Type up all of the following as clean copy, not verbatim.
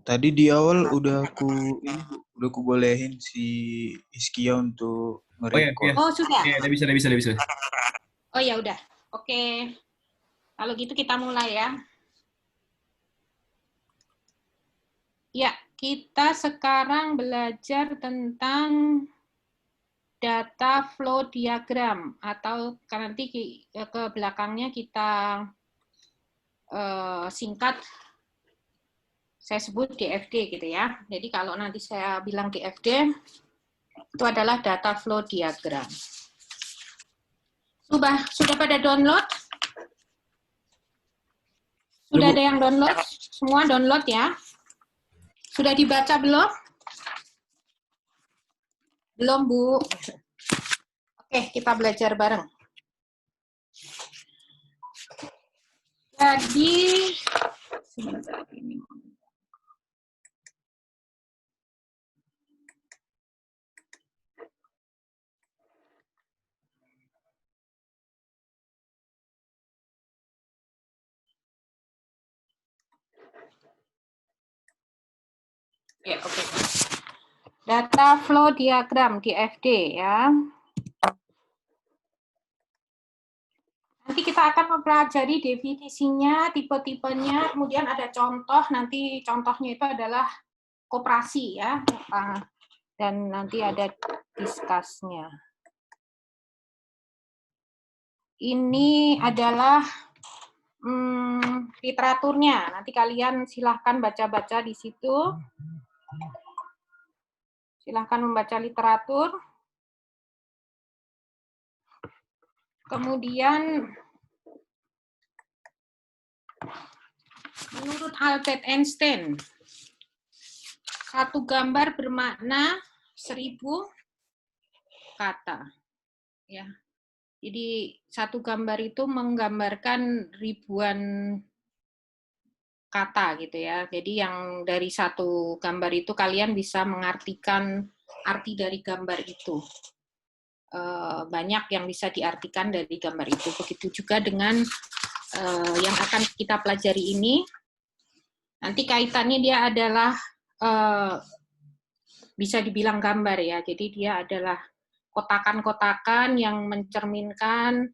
Tadi di awal udah ku bolehin si Iskia untuk Oh ya, ya. nge-record. Oh, sudah. Ya, udah bisa. Oh ya udah. Oke. Kalau gitu kita mulai ya. Ya, kita sekarang belajar tentang data flow diagram atau nanti ke belakangnya kita singkat saya sebut DFD gitu ya. Jadi kalau nanti saya bilang DFD itu adalah data flow diagram. Sudah pada download? Sudah ada yang download? Semua download ya? Sudah dibaca belum? Belum, Bu. Oke, kita belajar bareng. Jadi, sebentar ini. Ya, oke. Data flow diagram DFD ya. Nanti kita akan mempelajari definisinya, tipe-tipenya, kemudian ada contoh, nanti contohnya itu adalah koperasi ya. Dan nanti ada diskusnya. Ini adalah literaturnya. Nanti kalian silahkan baca-baca di situ. Silahkan membaca literatur. Kemudian, menurut Albert Einstein, satu gambar bermakna 1000 kata. Ya. Jadi satu gambar itu menggambarkan ribuan kata gitu ya. Jadi yang dari satu gambar itu kalian bisa mengartikan arti dari gambar itu. Banyak yang bisa diartikan dari gambar itu. Begitu juga dengan yang akan kita pelajari ini. Nanti kaitannya dia adalah bisa dibilang gambar ya. Jadi dia adalah kotakan-kotakan yang mencerminkan,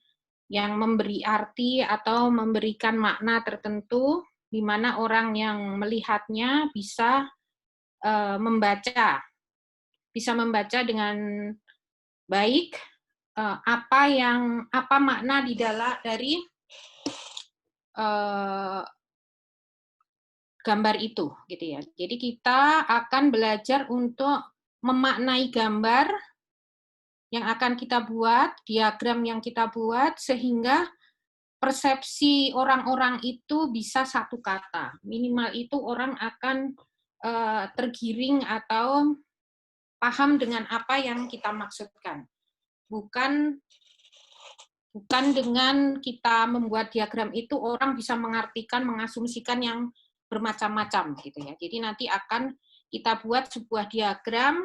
yang memberi arti atau memberikan makna tertentu, di mana orang yang melihatnya bisa membaca dengan baik apa makna di dalam dari gambar itu, gitu ya. Jadi kita akan belajar untuk memaknai gambar yang akan kita buat, diagram yang kita buat, sehingga persepsi orang-orang itu bisa satu kata. Minimal itu orang akan tergiring atau paham dengan apa yang kita maksudkan. Bukan dengan kita membuat diagram itu orang bisa mengartikan, mengasumsikan yang bermacam-macam gitu ya. Jadi nanti akan kita buat sebuah diagram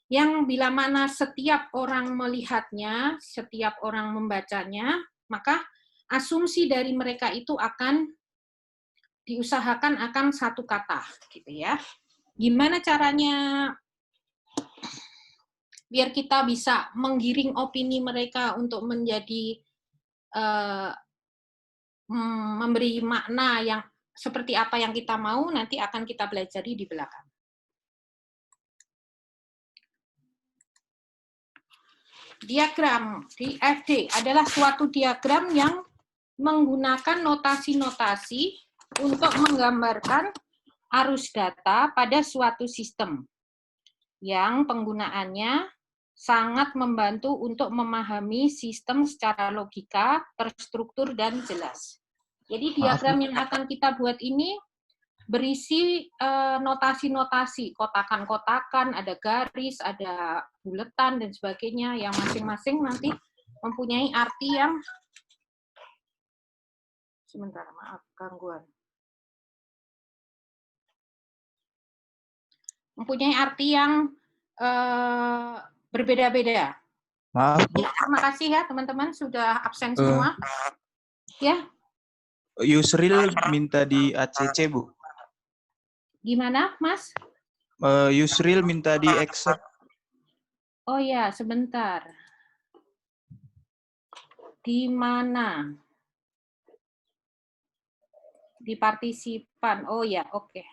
yang bila mana setiap orang melihatnya, setiap orang membacanya, maka asumsi dari mereka itu akan diusahakan akan satu kata, gitu ya. Gimana caranya biar kita bisa menggiring opini mereka untuk menjadi memberi makna yang seperti apa yang kita mau, nanti akan kita pelajari di belakang. Diagram DFD adalah suatu diagram yang menggunakan notasi-notasi untuk menggambarkan arus data pada suatu sistem yang penggunaannya sangat membantu untuk memahami sistem secara logika, terstruktur, dan jelas. Jadi diagram yang akan kita buat ini berisi notasi-notasi, kotakan-kotakan, ada garis, ada buletan, dan sebagainya, yang masing-masing nanti mempunyai arti yang sebentar, maaf, gangguan. Mempunyai arti yang berbeda-beda. Maaf, Bu. Ya, terima kasih ya teman-teman sudah absen semua. Ya. Yusril minta di ACC, Bu. Gimana, Mas? Yusril minta di accept. Oh ya, sebentar. Di mana? Di partisipan. Oh ya, oke.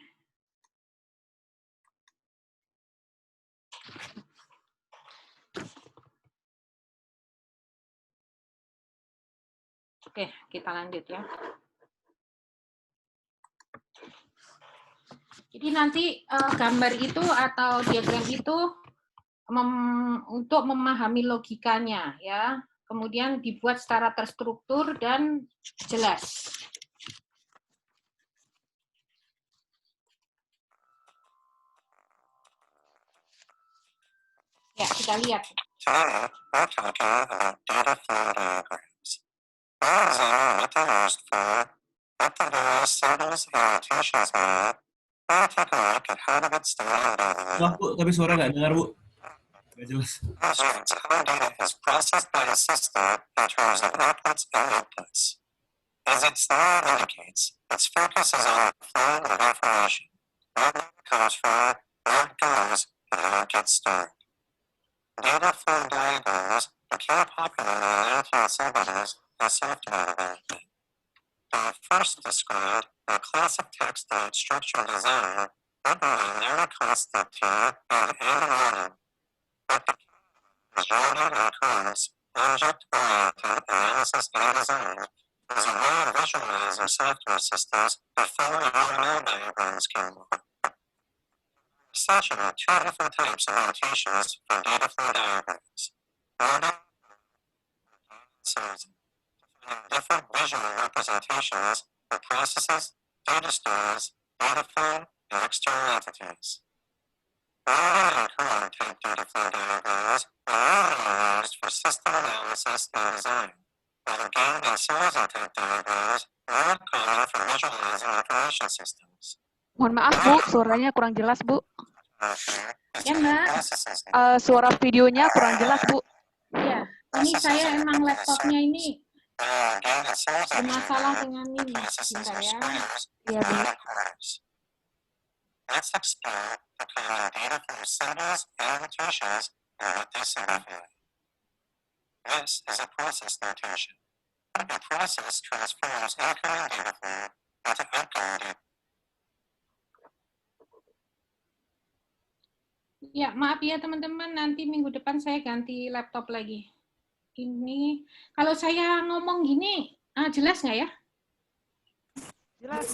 Oke, kita lanjut ya. Jadi nanti gambar itu atau diagram itu untuk memahami logikanya ya. Kemudian dibuat secara terstruktur dan jelas. Ya, kita lihat. Wah, Bu, tapi suara nggak dengar, Bu. Nggak jelas. As its style indicates, its focus is on flow of information. Not comes from, where it goes, and how it gets stored. Data flow diagrams became popular in the 1970s as software development. They first described a classic text-based structure design under the new concept of animated, but the genre occurs object-oriented analysis and design as a way to visualize our software systems before our diagrams can work. Such are two different types of annotations for data flow diagrams. Different visual representations for processes, data stores, data flow, and external entities. Current type data flow diagrams are used for system analysis and design. While again, the horizontal type diagrams are called for visualizing operation systems. Mohon maaf, Bu, suaranya kurang jelas, Bu. Ya, Mbak. Suara videonya kurang jelas, Bu. Ya, ini saya emang laptopnya ini bermasalah dengan ini. Bentar ya. Iya, Bu. Let's explore the kind of data from symbols and annotations that they signify. This is a process notation. A process transforms incoming data flow into outgoing. Ya, maaf ya teman-teman, nanti minggu depan saya ganti laptop lagi. Ini, kalau saya ngomong gini, jelas nggak ya? Jelas,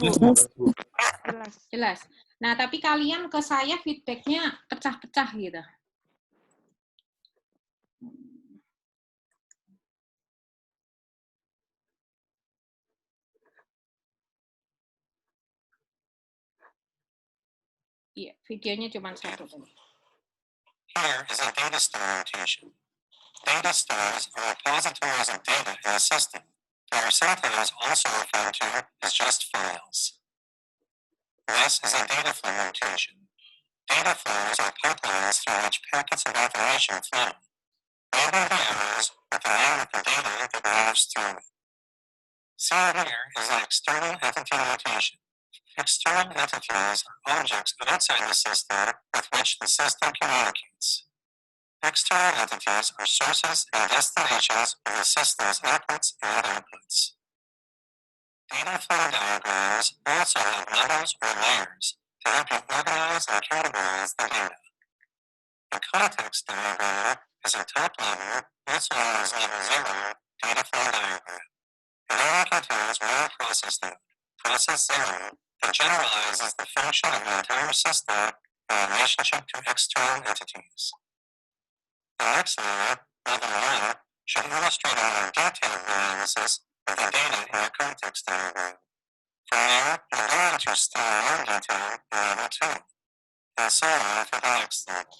Bu. Jelas. Jelas. Nah, tapi kalian ke saya feedback-nya pecah-pecah gitu. Iya, videonya cuma satu tadi. Here is a data store annotation. Data stores are repositories of data in a system. They are sometimes also referred to as just files. This is a data flow notation. Data flows are pipelines through which packets of information flow. Data values with the name of the data that moves through it. Seen here is an external entity notation. External entities are objects outside the system with which the system communicates. External entities are sources and destinations of the system's inputs and outputs. Data flow diagrams also have levels or layers to help you organize and categorize the data. The context diagram is a top level, also known as level 0, data flow diagram. It only contains one process node, process 0, that generalizes the function of the entire system in relationship to external entities. The next layer, level 1, should illustrate a more detailed analysis of the data in the context diagram. From there, you'll go into still more detail in level 2, and so on for the next level.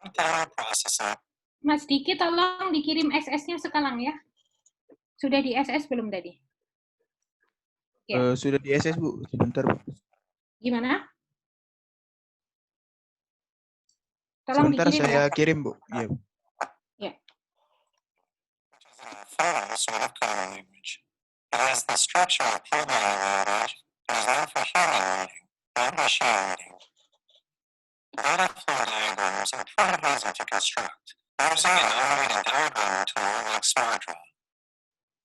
Data processing. Mas Diki, tolong dikirim SS-nya sekarang ya. Sudah di SS belum tadi? Ya. Sudah di SS, Bu. Sebentar, Bu. Gimana? Tolong Sebentar dikirim saya ya. kirim, Bu. Iya, Bu. Ya. Formal sort of code language. It has the structure of programming language, but is not for human writing. initiating. Data flow diagrams are pretty easy to construct using an automated diagram tool like SmartDraw.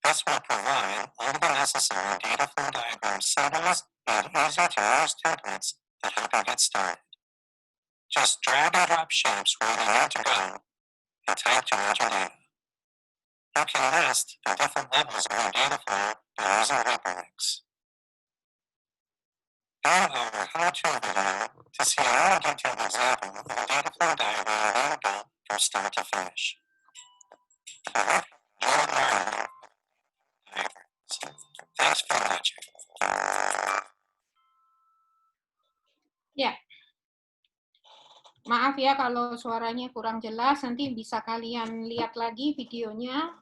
This will provide all the necessary data flow diagram settings and easy-to-use templates that help you get started. Just drag and drop shapes where they need to go and type to enter data. You can list the different levels of your data flow by using hyperlinks. Go over how-to video to see a more detailed example of a data flow diagram available from start to finish. Thanks for watching. Ya. Maaf ya kalau suaranya kurang jelas, nanti bisa kalian lihat lagi videonya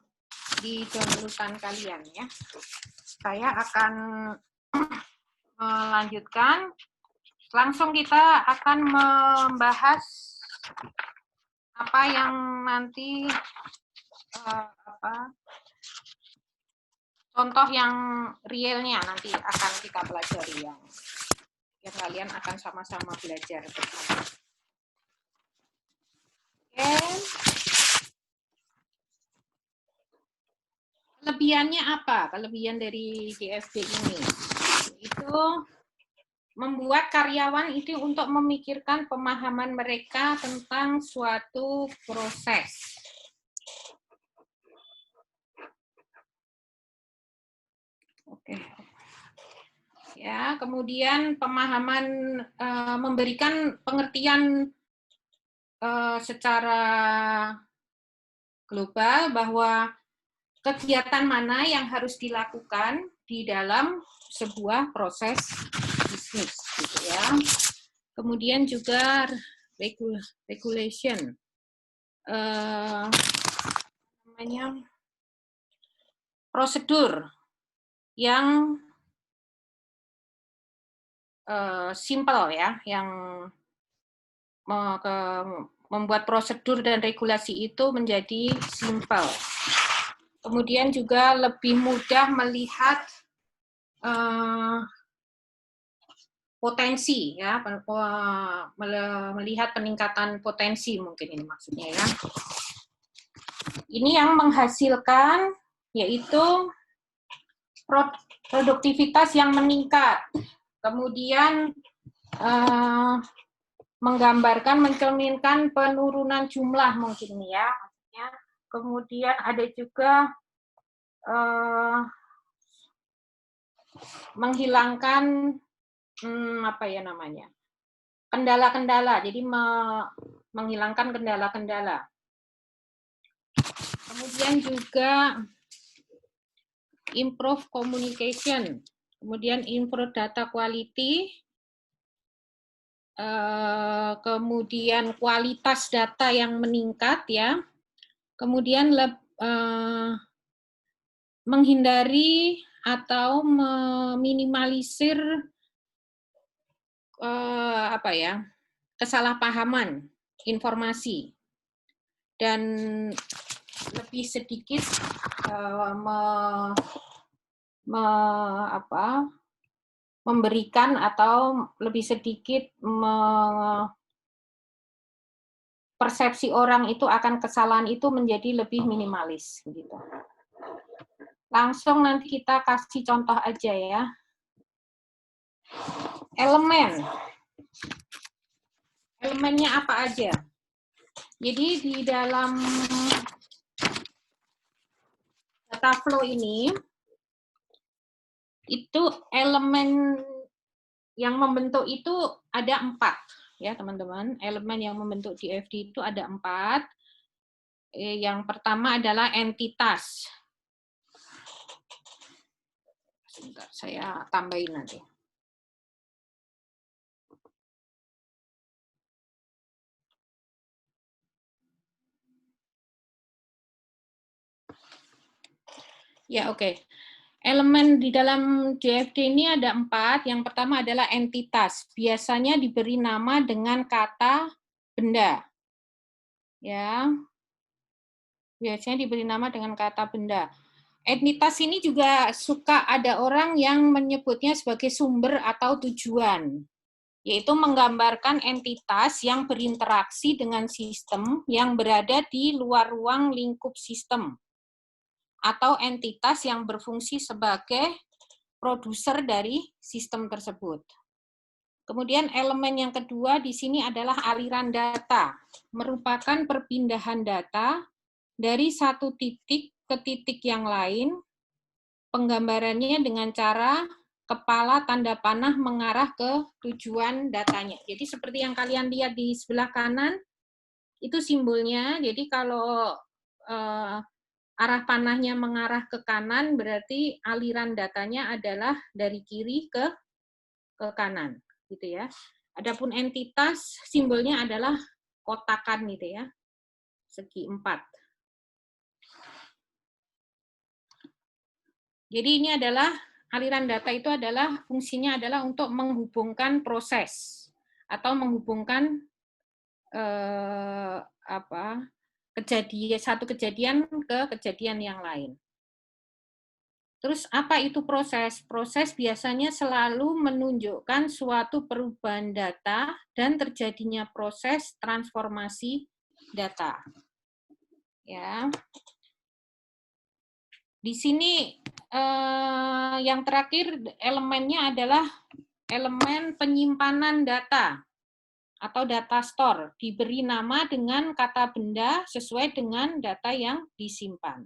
di downloadan kalian ya. Saya akan melanjutkan. Langsung kita akan membahas apa yang nanti contoh yang realnya nanti akan kita pelajari yang kalian akan sama-sama belajar bersama. Kelebihannya apa? Kelebihan dari DFD ini itu membuat karyawan itu untuk memikirkan pemahaman mereka tentang suatu proses. Oke. Ya, kemudian pemahaman memberikan pengertian secara global bahwa kegiatan mana yang harus dilakukan di dalam sebuah proses bisnis, gitu ya. Kemudian juga regulation, prosedur yang simple ya, yang membuat prosedur dan regulasi itu menjadi simple. Kemudian juga lebih mudah melihat potensi ya, melihat peningkatan potensi mungkin ini maksudnya ya. Ini yang menghasilkan yaitu produktivitas yang meningkat. Kemudian menggambarkan, mencerminkan penurunan jumlah mungkin ya. Kemudian ada juga menghilangkan kendala-kendala. Jadi menghilangkan kendala-kendala. Kemudian juga improve communication. Kemudian improve data quality. Kemudian kualitas data yang meningkat ya. Kemudian menghindari atau meminimalisir kesalahpahaman informasi dan lebih sedikit memberikan atau lebih sedikit persepsi orang itu akan kesalahan itu menjadi lebih minimalis gitu. Langsung nanti kita kasih contoh aja ya. Elemennya apa aja? Jadi di dalam data flow ini itu elemen yang membentuk itu ada 4 ya teman-teman. Elemen yang membentuk DFD itu ada 4. Yang pertama adalah entitas. Sebentar, saya tambahin nanti. Ya, oke. Elemen di dalam DFD ini ada 4. Yang pertama adalah entitas. Biasanya diberi nama dengan kata benda. Ya. Biasanya diberi nama dengan kata benda. Entitas ini juga suka ada orang yang menyebutnya sebagai sumber atau tujuan. yaitu menggambarkan entitas yang berinteraksi dengan sistem yang berada di luar ruang lingkup sistem, atau entitas yang berfungsi sebagai produser dari sistem tersebut. Kemudian elemen yang kedua di sini adalah aliran data, merupakan perpindahan data dari satu titik ke titik yang lain. Penggambarannya dengan cara kepala tanda panah mengarah ke tujuan datanya. Jadi seperti yang kalian lihat di sebelah kanan, itu simbolnya. Jadi kalau arah panahnya mengarah ke kanan, berarti aliran datanya adalah dari kiri ke kanan, gitu ya. Adapun entitas, simbolnya adalah kotakan, gitu ya, segi 4. Jadi ini adalah aliran data itu adalah fungsinya adalah untuk menghubungkan proses atau menghubungkan satu kejadian ke kejadian yang lain. Terus apa itu proses? Proses biasanya selalu menunjukkan suatu perubahan data dan terjadinya proses transformasi data. Ya. Di sini yang terakhir elemennya adalah elemen penyimpanan data atau data store, diberi nama dengan kata benda sesuai dengan data yang disimpan.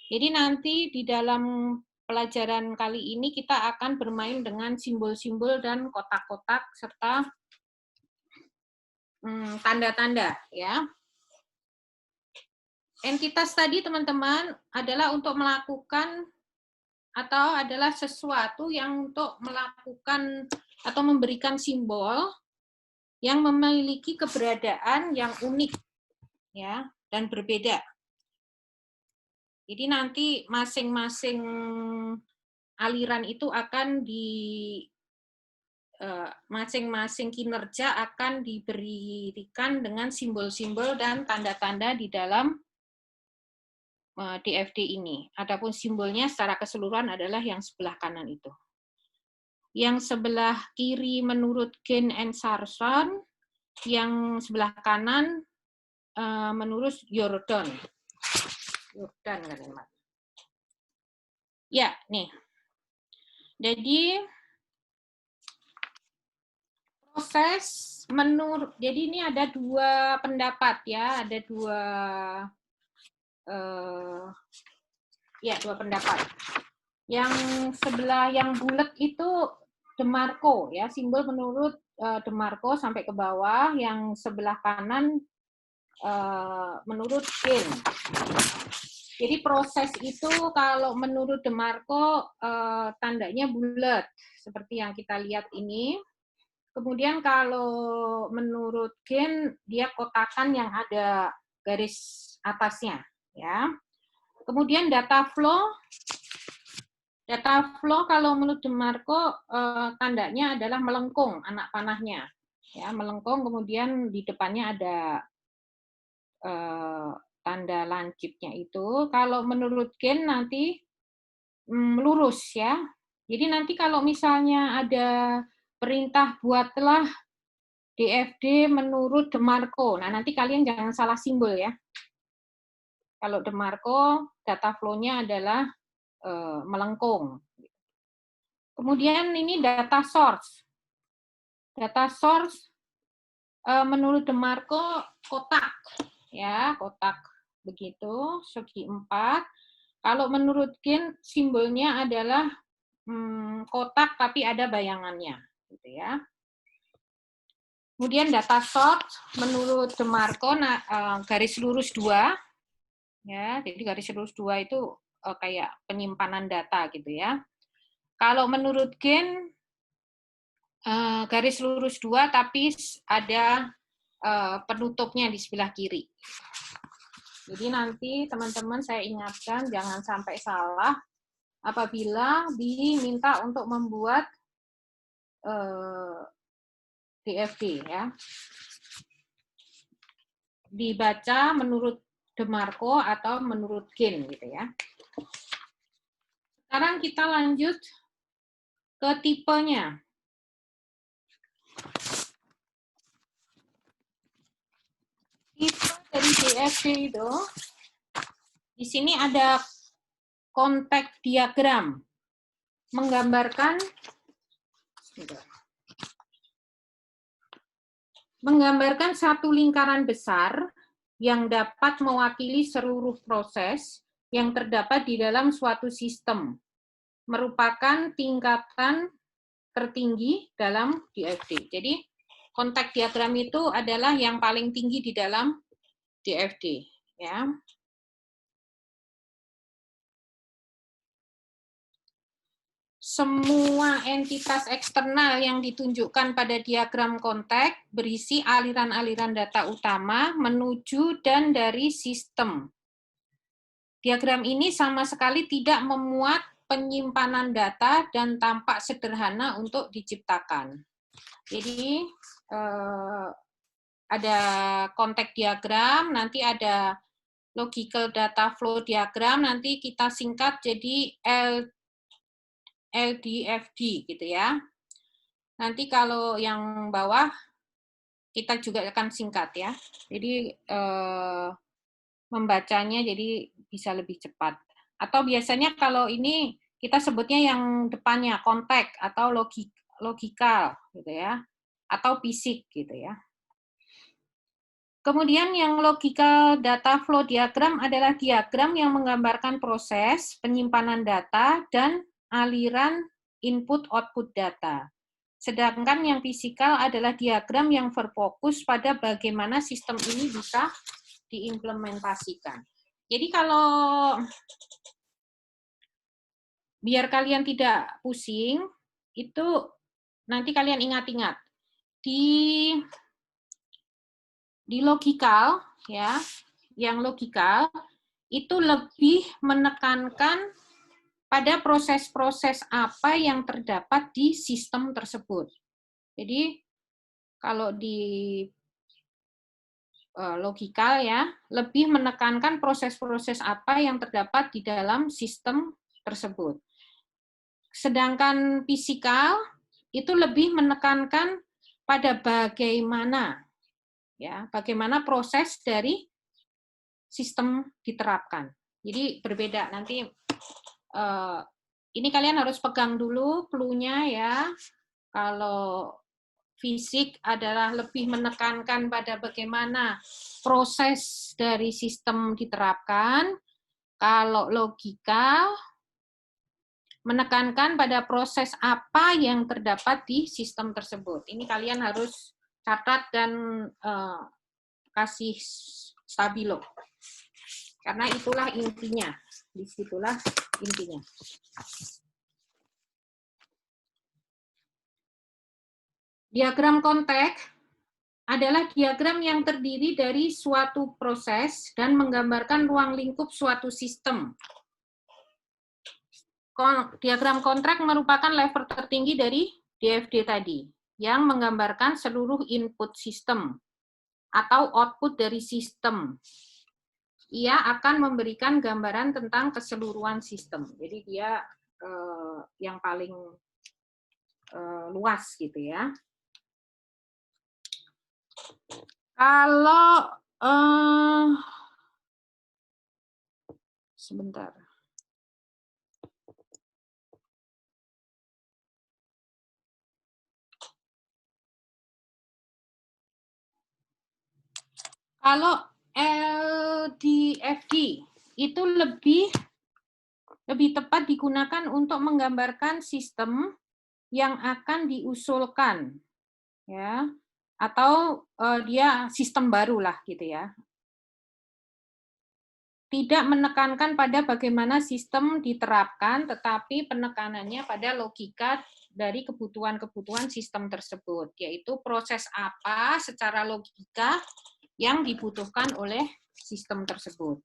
Jadi nanti di dalam pelajaran kali ini kita akan bermain dengan simbol-simbol dan kotak-kotak serta tanda-tanda, ya. Entitas tadi teman-teman adalah untuk melakukan atau adalah sesuatu yang untuk melakukan atau memberikan simbol yang memiliki keberadaan yang unik, ya, dan berbeda. Jadi nanti masing-masing aliran itu akan masing-masing kinerja akan diberikan dengan simbol-simbol dan tanda-tanda di dalam DFD ini. Adapun simbolnya secara keseluruhan adalah yang sebelah kanan itu. Yang sebelah kiri menurut Gen and Sarson, yang sebelah kanan menurut Jordan. Ya, nih. Jadi proses menurut, jadi ini ada dua pendapat ya, ada dua pendapat. Yang sebelah yang bulat itu DeMarco ya, simbol menurut DeMarco sampai ke bawah, yang sebelah kanan menurut Gen. Jadi proses itu kalau menurut DeMarco tandanya bulat seperti yang kita lihat ini. Kemudian kalau menurut Gen dia kotakan yang ada garis atasnya ya. Kemudian data flow kalau menurut DeMarco tandanya adalah melengkung anak panahnya ya, melengkung, kemudian di depannya ada tanda lancipnya itu. Kalau menurut Gen nanti lurus ya. Jadi nanti kalau misalnya ada perintah buatlah DFD menurut DeMarco, nah nanti kalian jangan salah simbol ya. Kalau DeMarco data flow-nya adalah melengkung. Kemudian ini data source. Data source menurut DeMarco kotak ya, kotak begitu, segi 4. Kalau menurut Gen simbolnya adalah kotak tapi ada bayangannya, gitu ya. Kemudian data source menurut DeMarco garis lurus 2, ya. Jadi garis lurus 2 itu kayak penyimpanan data, gitu ya. Kalau menurut Gen garis lurus 2 tapi ada penutupnya di sebelah kiri. Jadi nanti teman-teman saya ingatkan jangan sampai salah apabila diminta untuk membuat DFD ya. Dibaca menurut DeMarco atau menurut Gen gitu ya. Sekarang kita lanjut ke tipenya. DFD itu, di sini ada kontek diagram menggambarkan satu lingkaran besar yang dapat mewakili seluruh proses yang terdapat di dalam suatu sistem, merupakan tingkatan tertinggi dalam DFD. Jadi kontek diagram itu adalah yang paling tinggi di dalam DFD, ya. Semua entitas eksternal yang ditunjukkan pada diagram kontek berisi aliran-aliran data utama menuju dan dari sistem. Diagram ini sama sekali tidak memuat penyimpanan data dan tampak sederhana untuk diciptakan. Jadi ada kontek diagram, nanti ada logical data flow diagram, nanti kita singkat jadi LDFD gitu ya. Nanti kalau yang bawah kita juga akan singkat ya. Jadi membacanya jadi bisa lebih cepat. Atau biasanya kalau ini kita sebutnya yang depannya kontek atau logikal gitu ya. Atau fisik gitu ya. Kemudian yang logical data flow diagram adalah diagram yang menggambarkan proses penyimpanan data dan aliran input-output data. Sedangkan yang fisikal adalah diagram yang berfokus pada bagaimana sistem ini bisa diimplementasikan. Jadi kalau biar kalian tidak pusing, itu nanti kalian ingat-ingat. Di logikal, ya, yang logikal itu lebih menekankan pada proses-proses apa yang terdapat di sistem tersebut. Jadi, kalau di logikal ya, lebih menekankan proses-proses apa yang terdapat di dalam sistem tersebut. Sedangkan fisikal itu lebih menekankan pada bagaimana proses dari sistem diterapkan. Jadi berbeda nanti. Ini kalian harus pegang dulu clue-nya ya. Kalau fisik adalah lebih menekankan pada bagaimana proses dari sistem diterapkan. Kalau logika menekankan pada proses apa yang terdapat di sistem tersebut. Ini kalian harus catat dan kasih stabilo. Karena itulah intinya. Disitulah intinya. Diagram kontek adalah diagram yang terdiri dari suatu proses dan menggambarkan ruang lingkup suatu sistem. Diagram kontek merupakan level tertinggi dari DFD tadi, yang menggambarkan seluruh input sistem atau output dari sistem. Ia akan memberikan gambaran tentang keseluruhan sistem. Jadi dia yang paling luas gitu ya. Kalau sebentar. Kalau LDFD itu lebih tepat digunakan untuk menggambarkan sistem yang akan diusulkan, ya, atau dia sistem baru lah gitu ya. Tidak menekankan pada bagaimana sistem diterapkan, tetapi penekanannya pada logika dari kebutuhan-kebutuhan sistem tersebut, yaitu proses apa secara logika yang dibutuhkan oleh sistem tersebut.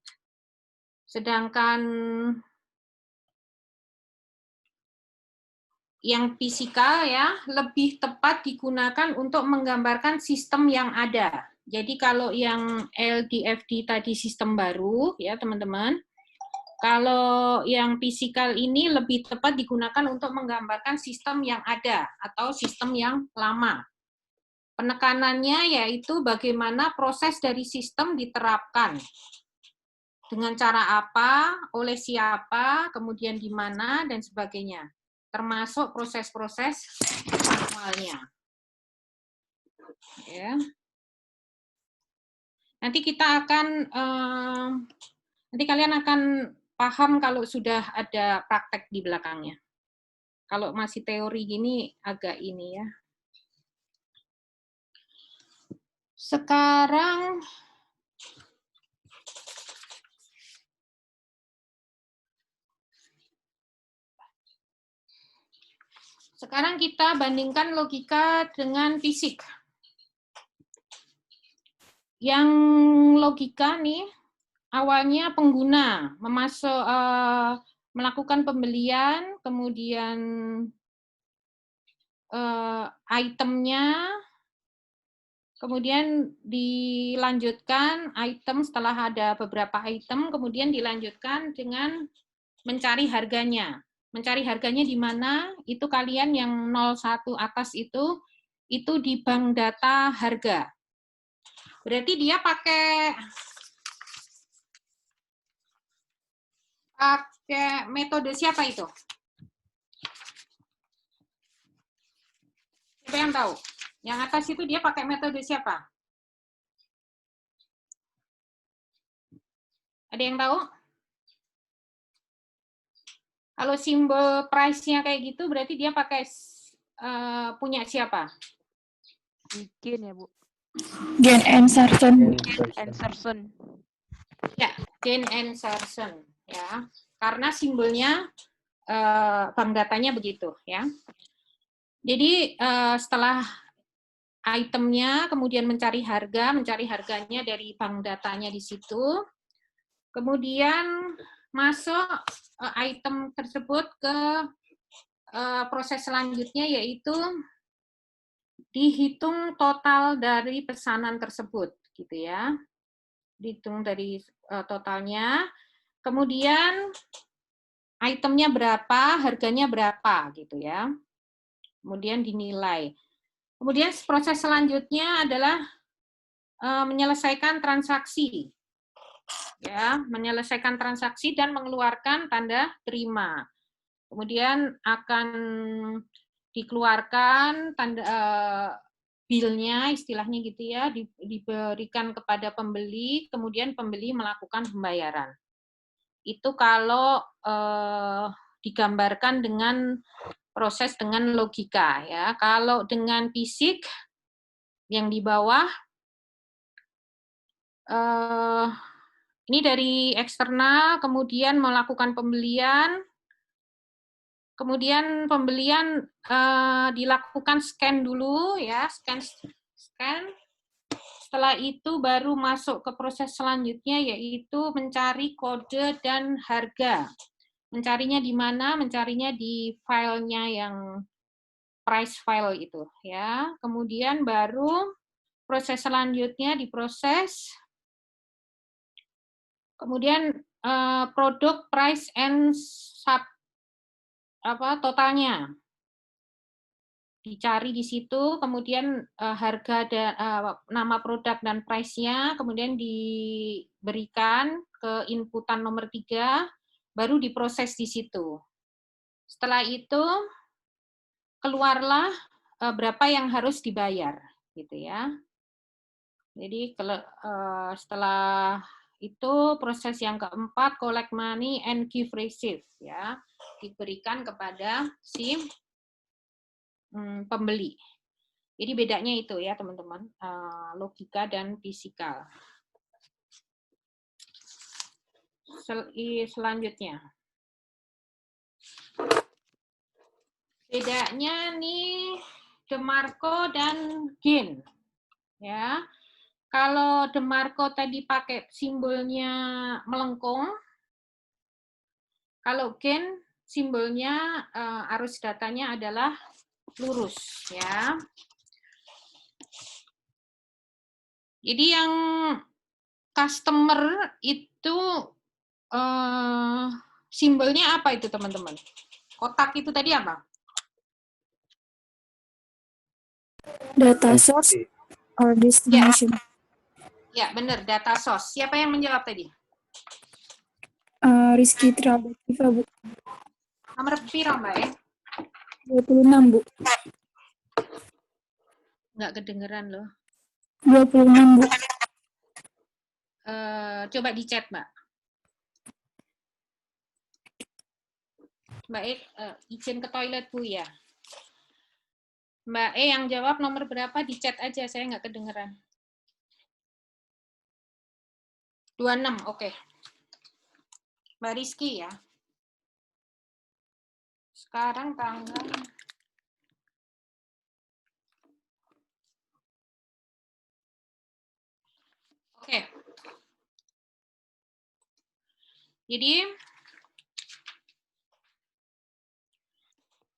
Sedangkan yang fisikal ya lebih tepat digunakan untuk menggambarkan sistem yang ada. Jadi kalau yang LDFD tadi sistem baru ya teman-teman. Kalau yang fisikal ini lebih tepat digunakan untuk menggambarkan sistem yang ada atau sistem yang lama. Penekanannya yaitu bagaimana proses dari sistem diterapkan. Dengan cara apa, oleh siapa, kemudian di mana, dan sebagainya. Termasuk proses-proses manualnya. Ya. Nanti kita akan, nanti kalian akan paham kalau sudah ada praktek di belakangnya. Kalau masih teori gini, agak ini ya. Sekarang kita bandingkan logika dengan fisik. Yang logika nih awalnya pengguna melakukan pembelian, kemudian itemnya, kemudian dilanjutkan item setelah ada beberapa item, kemudian dilanjutkan dengan mencari harganya. Mencari harganya di mana? Itu kalian yang 01 atas itu di bank data harga. Berarti dia pakai metode siapa itu? Siapa yang tahu? Yang atas itu dia pakai metode siapa? Ada yang tahu? Kalau simbol price-nya kayak gitu, berarti dia pakai punya siapa? Gen ya, Bu. Gen Anderson. Anderson. Ya, Gen Anderson. Ya, karena simbolnya bank datanya begitu. Ya. Jadi setelah itemnya, kemudian mencari harganya dari bank datanya di situ, kemudian masuk item tersebut ke proses selanjutnya, yaitu dihitung total dari pesanan tersebut, gitu ya. Dihitung dari totalnya, kemudian itemnya berapa, harganya berapa, gitu ya. Kemudian dinilai. Kemudian proses selanjutnya adalah menyelesaikan transaksi. Ya, menyelesaikan transaksi dan mengeluarkan tanda terima. Kemudian akan dikeluarkan tanda bill-nya, istilahnya gitu ya, diberikan kepada pembeli, kemudian pembeli melakukan pembayaran. Itu kalau digambarkan dengan proses dengan logika ya. Kalau dengan fisik yang di bawah ini dari eksternal, kemudian melakukan pembelian, kemudian pembelian dilakukan scan dulu ya, scan. Setelah itu baru masuk ke proses selanjutnya, yaitu mencari kode dan harga. Mencarinya di mana? Mencarinya di filenya yang price file itu ya. Kemudian baru proses selanjutnya diproses. Kemudian produk price and totalnya dicari di situ, kemudian harga dan nama produk dan price-nya kemudian diberikan ke inputan nomor 3, baru diproses di situ. Setelah itu keluarlah berapa yang harus dibayar, gitu ya. Jadi setelah itu proses yang keempat, collect money and give receipt, ya, diberikan kepada si pembeli. Jadi bedanya itu ya teman-teman, logika dan fisikal. Selanjutnya. Bedanya nih DeMarco dan Gen. Ya. Kalau DeMarco tadi pakai simbolnya melengkung. Kalau Gen simbolnya arus datanya adalah lurus ya. Jadi yang customer itu simbolnya apa itu teman-teman? Kotak itu tadi apa? Data source or destination. Ya, benar, data source. Siapa yang menjawab tadi? Rizky Trialdativa, Bu. Nomor piro, Mbak ya? 26, Bu. Nggak kedengeran loh. 26, Bu. Coba di chat, Mbak. Mbak E, izin ke toilet, Bu, ya. Mbak E yang jawab nomor berapa di chat aja, saya nggak kedengeran. 26, oke. Mbak Rizky ya. Sekarang tanggal oke. Jadi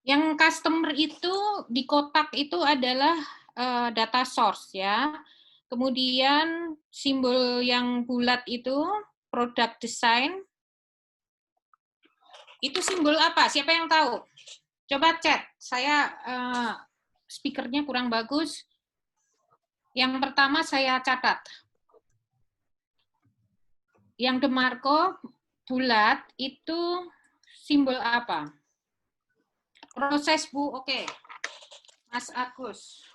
yang customer itu di kotak itu adalah data source ya. Kemudian simbol yang bulat itu product design. Itu simbol apa? Siapa yang tahu? Coba chat. Saya speakernya kurang bagus. Yang pertama saya catat. Yang DeMarco bulat itu simbol apa? Proses, Bu. Oke. Mas Agus.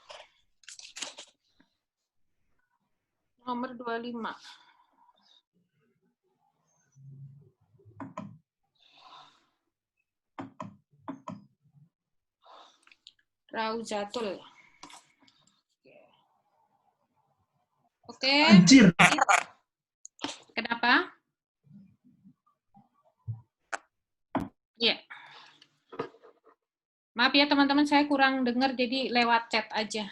Nomor 25. Rauzatul. Oke. Anjir. Kenapa? Ya. Maaf ya teman-teman, saya kurang dengar, jadi lewat chat aja.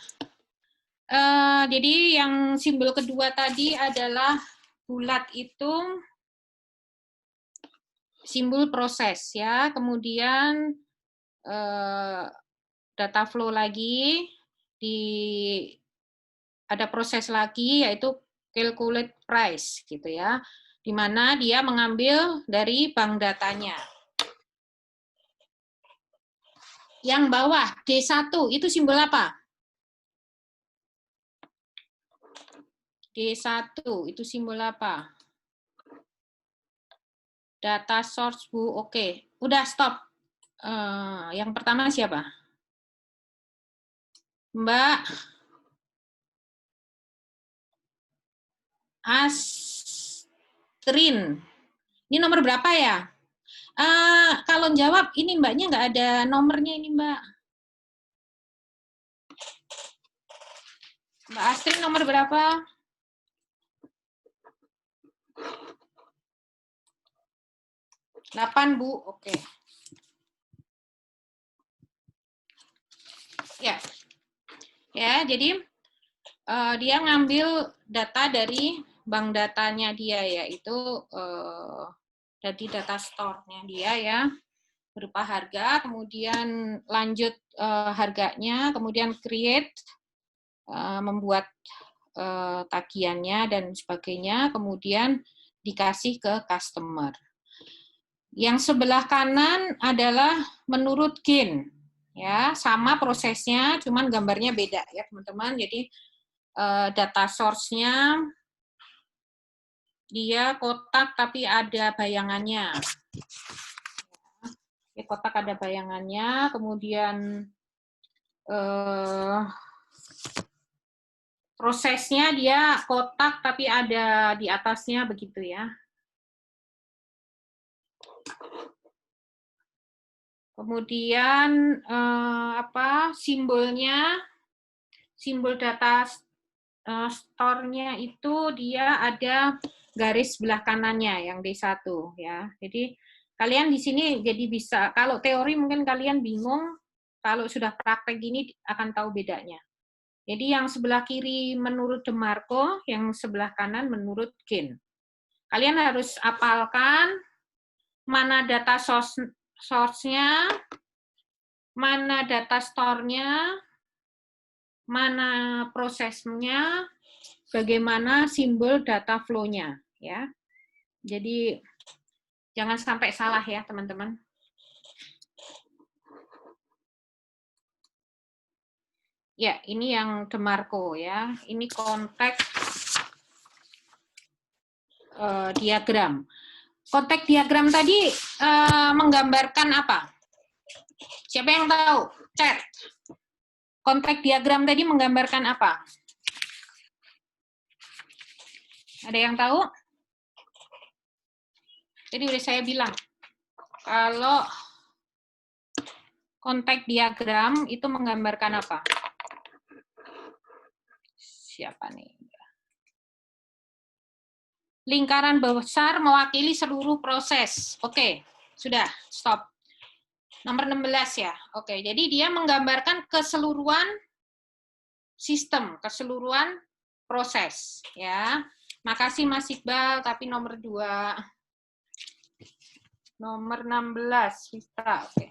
Jadi yang simbol kedua tadi adalah bulat itu simbol proses ya. Kemudian data flow lagi, ada proses lagi yaitu calculate price gitu ya, di mana dia mengambil dari bank datanya. Yang bawah D1 itu simbol apa? D1 itu simbol apa? Data source, Bu. Oke, udah stop. Yang pertama siapa? Mbak Astrin. Ini nomor berapa ya? Kalau jawab, ini Mbaknya nggak ada nomornya ini, Mbak. Mbak Astrin nomor berapa? Delapan, Bu. Oke. Ya. Ya, jadi dia ngambil data dari bank datanya dia, yaitu dari data store-nya dia ya, berupa harga, kemudian lanjut harganya, kemudian create, membuat tagihannya dan sebagainya, kemudian dikasih ke customer. Yang sebelah kanan adalah menurut gain, ya sama prosesnya, cuman gambarnya beda ya teman-teman. Jadi data source-nya dia kotak tapi ada bayangannya. Ya, kotak ada bayangannya, kemudian prosesnya dia kotak tapi ada di atasnya begitu ya. Kemudian simbolnya, simbol data store-nya itu dia ada garis sebelah kanannya yang D1 ya. Jadi kalian di sini jadi bisa, kalau teori mungkin kalian bingung, kalau sudah praktek gini akan tahu bedanya. Jadi yang sebelah kiri menurut DeMarco, yang sebelah kanan menurut Gain. Kalian harus apalkan mana data source-nya, mana data store-nya, mana prosesnya, bagaimana simbol data flow-nya ya. Jadi jangan sampai salah ya teman-teman. Ya, ini yang DeMarco ya. Ini konteks diagram. Konteks diagram tadi menggambarkan apa? Siapa yang tahu? Chat. Konteks diagram tadi menggambarkan apa? Ada yang tahu? Jadi udah saya bilang, kalau konteks diagram itu menggambarkan apa? Siapa nih? Lingkaran besar mewakili seluruh proses. Oke, sudah, stop. Nomor 16 ya. Oke, jadi dia menggambarkan keseluruhan sistem, keseluruhan proses. Ya, makasih Mas Iqbal, tapi nomor 2. Nomor 16, Vista. Oke.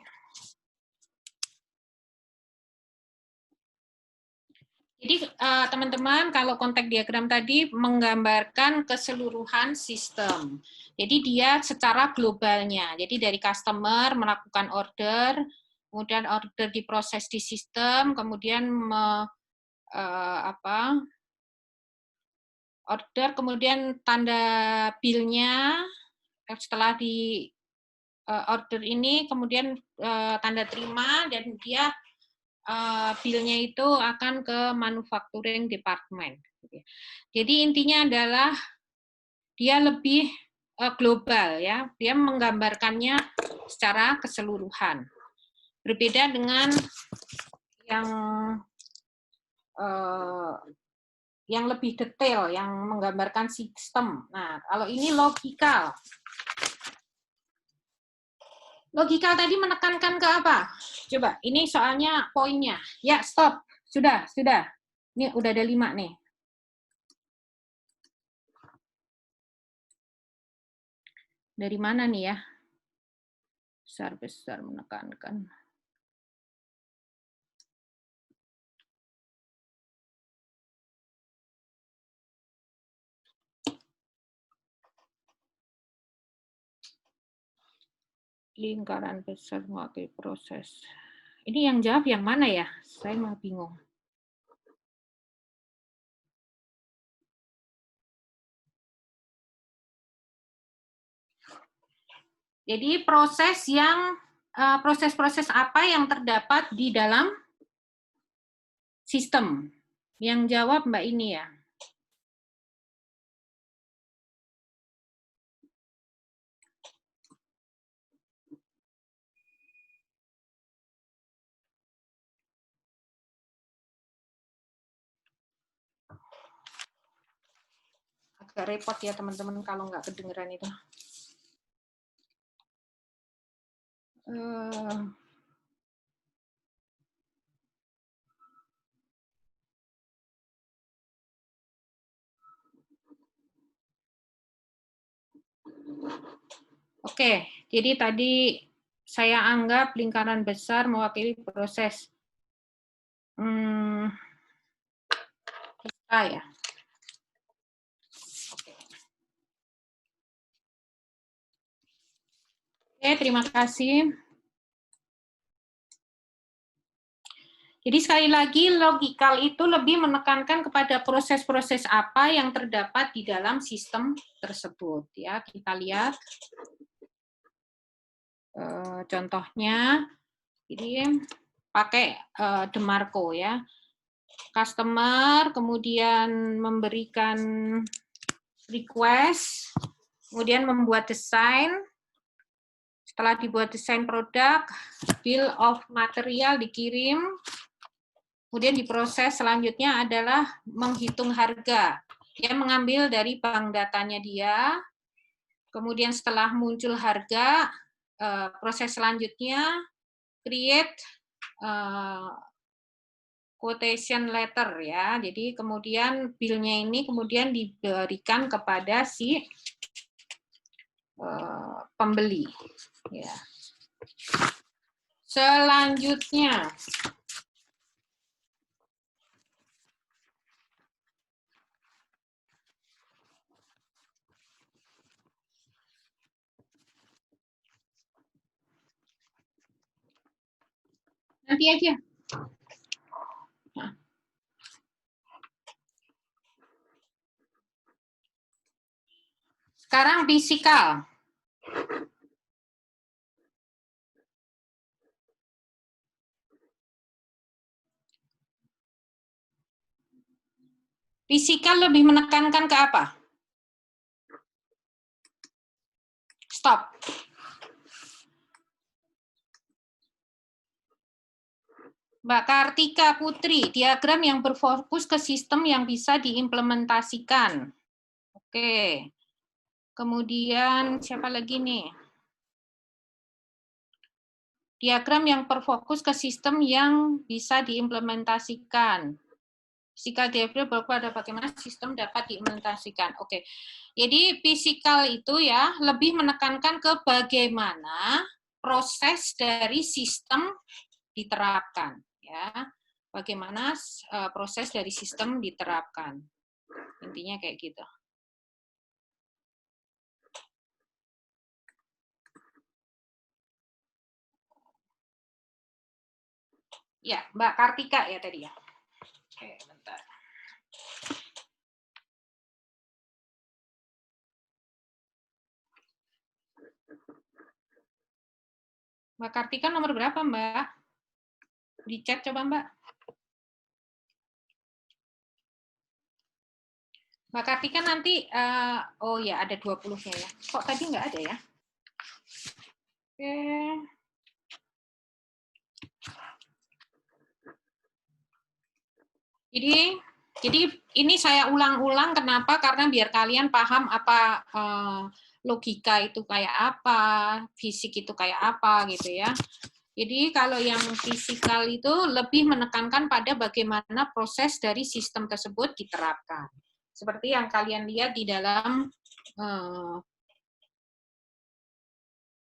Jadi teman-teman, kalau konteks diagram tadi menggambarkan keseluruhan sistem. Jadi dia secara globalnya. Jadi dari customer melakukan order, kemudian order diproses di sistem, kemudian order, kemudian tanda bill-nya setelah di order ini, kemudian tanda terima, dan dia bill-nya itu akan ke manufacturing department. Jadi intinya adalah dia lebih global ya, dia menggambarkannya secara keseluruhan. Berbeda dengan yang lebih detail, yang menggambarkan sistem. Nah, kalau ini logikal. Logikal tadi menekankan ke apa? Coba, ini soalnya poinnya. Ya, stop. Sudah. Ini udah ada 5 nih. Dari mana nih ya? Besar menekankan. Lingkaran besar mewakili proses. Ini yang jawab yang mana ya? Saya mau bingung. Jadi proses-proses apa yang terdapat di dalam sistem? Yang jawab Mbak ini ya. Agak repot ya teman-teman kalau nggak kedengeran itu. Oke, jadi tadi saya anggap lingkaran besar mewakili proses. Bisa ya. Oke, terima kasih. Jadi sekali lagi, logikal itu lebih menekankan kepada proses-proses apa yang terdapat di dalam sistem tersebut. Ya, kita lihat contohnya. Ini pakai DeMarco ya. Customer kemudian memberikan request, kemudian membuat desain. Setelah dibuat desain produk, bill of material dikirim. Kemudian diproses selanjutnya adalah menghitung harga. Dia mengambil dari bank datanya dia. Kemudian setelah muncul harga, proses selanjutnya create quotation letter ya. Jadi kemudian bill-nya ini kemudian diberikan kepada si pembeli. Ya. Selanjutnya. Nanti aja. Nah. Sekarang fisikal. Fisikal lebih menekankan ke apa? Stop. Mbak Kartika Putri, diagram yang berfokus ke sistem yang bisa diimplementasikan. Oke. Kemudian siapa lagi nih? Diagram yang berfokus ke sistem yang bisa diimplementasikan. Physical diagram pada bagaimana sistem dapat diimplementasikan. Oke. Jadi fisikal itu ya lebih menekankan ke bagaimana proses dari sistem diterapkan, ya. Bagaimana proses dari sistem diterapkan. Intinya kayak gitu. Ya, Mbak Kartika ya tadi ya. Oke, bentar. Mbak Kartika nomor berapa, Mbak? Dicek coba, Mbak. Mbak Kartika nanti, oh ya ada 20-nya ya. Kok tadi nggak ada ya? Oke. Jadi ini saya ulang-ulang kenapa? Karena biar kalian paham apa logika itu kayak apa, fisik itu kayak apa gitu ya. Jadi kalau yang fisikal itu lebih menekankan pada bagaimana proses dari sistem tersebut diterapkan. Seperti yang kalian lihat di dalam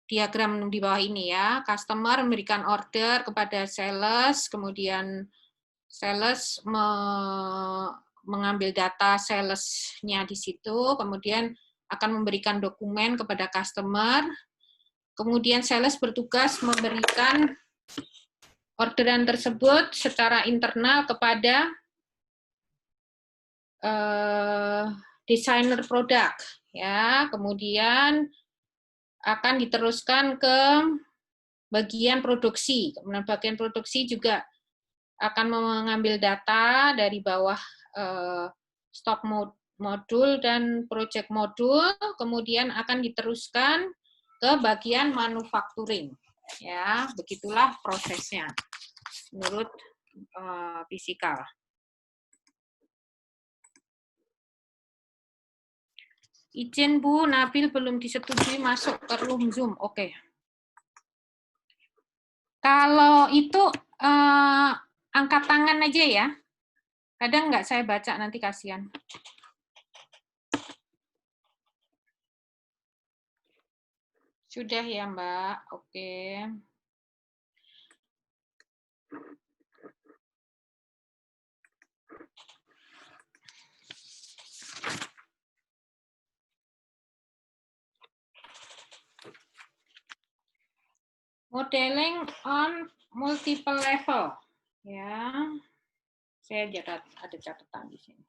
diagram di bawah ini ya. Customer memberikan order kepada sales, kemudian sales mengambil data salesnya di situ, kemudian akan memberikan dokumen kepada customer, kemudian sales bertugas memberikan orderan tersebut secara internal kepada desainer produk, ya, kemudian akan diteruskan ke bagian produksi, kemudian bagian produksi juga akan mengambil data dari bawah stock modul dan project modul, kemudian akan diteruskan ke bagian manufacturing. Ya, begitulah prosesnya menurut fisikal. Izin Bu, Nabil belum disetujui masuk ke room Zoom. Oke. Kalau itu angkat tangan aja ya. Kadang nggak saya baca, nanti kasihan. Sudah ya, Mbak. Oke. Modeling on multiple level. Ya. Saya ada catatan di sini.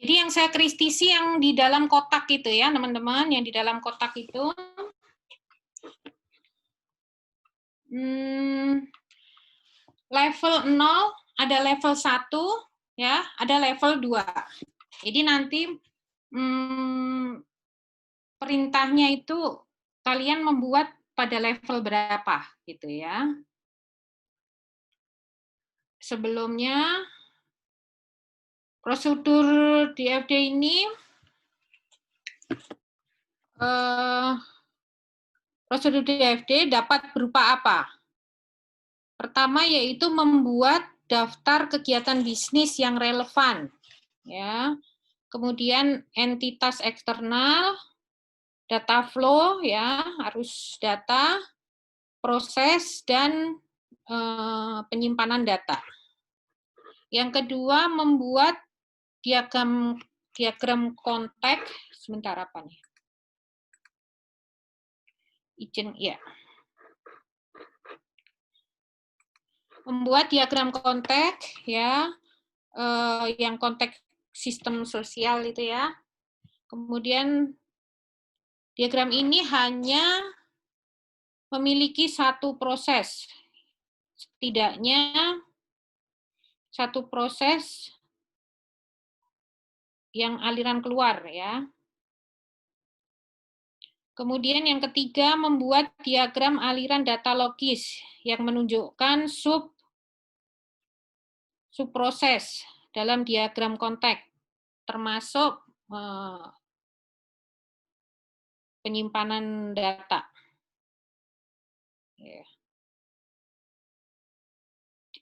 Jadi yang saya kritisi yang di dalam kotak itu ya, teman-teman, yang di dalam kotak itu level 0, ada level 1, ya, ada level 2. Jadi nanti perintahnya itu kalian membuat pada level berapa gitu ya. Sebelumnya prosedur DFD ini prosedur DFD dapat berupa apa? Pertama yaitu membuat daftar kegiatan bisnis yang relevan, ya. Kemudian entitas eksternal, data flow, ya, harus data, proses dan penyimpanan data. Yang kedua, membuat diagram kontak. Sebentar, apa nih? Izin, ya. Membuat diagram kontak, ya, yang konteks sistem sosial itu ya. Kemudian diagram ini hanya memiliki satu proses, setidaknya satu proses yang aliran keluar ya. Kemudian yang ketiga, membuat diagram aliran data logis yang menunjukkan subproses dalam diagram konteks, termasuk penyimpanan data.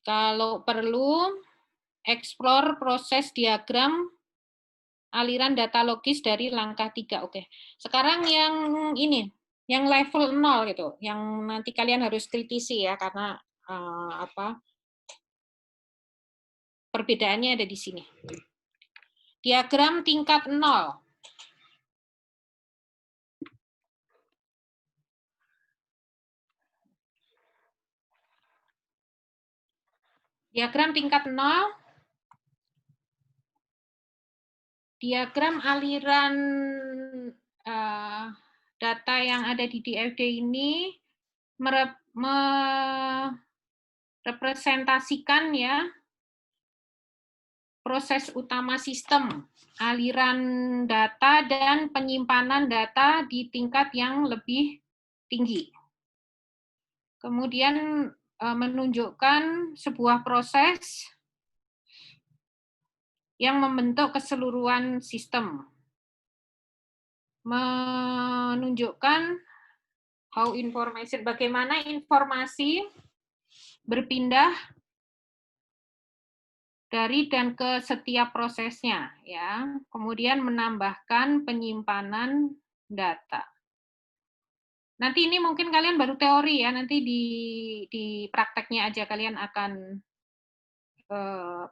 Kalau perlu, explore proses diagram aliran data logis dari langkah 3. Oke. Sekarang yang ini, yang level 0 gitu, yang nanti kalian harus kritisi ya, karena perbedaannya ada di sini. Diagram tingkat 0. Diagram tingkat 0, diagram aliran data yang ada di DFD ini merepresentasikan ya proses utama sistem, aliran data dan penyimpanan data di tingkat yang lebih tinggi. Kemudian menunjukkan sebuah proses yang membentuk keseluruhan sistem. Menunjukkan how information, bagaimana informasi berpindah dari dan ke setiap prosesnya, ya. Kemudian menambahkan penyimpanan data. Nanti ini mungkin kalian baru teori ya, nanti di prakteknya aja kalian akan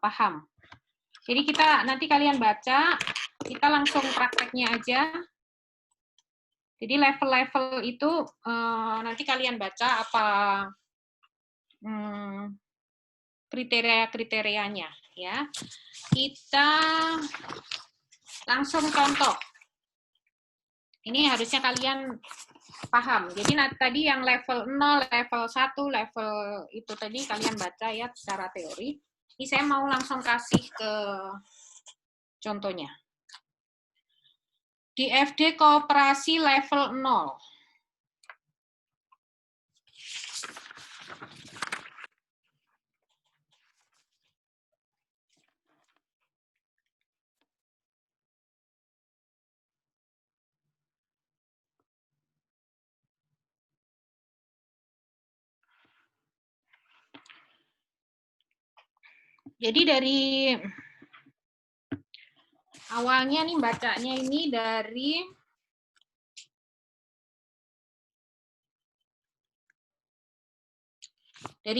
paham. Jadi nanti kalian baca, kita langsung prakteknya aja. Jadi level-level itu nanti kalian baca apa kriteria-kriterianya ya. Kita langsung contoh. Ini harusnya kalian paham. Jadi tadi yang level 0, level 1, level itu tadi kalian baca ya secara teori. Ini saya mau langsung kasih ke contohnya. DFD Koperasi level 0. Jadi dari awalnya nih bacanya ini dari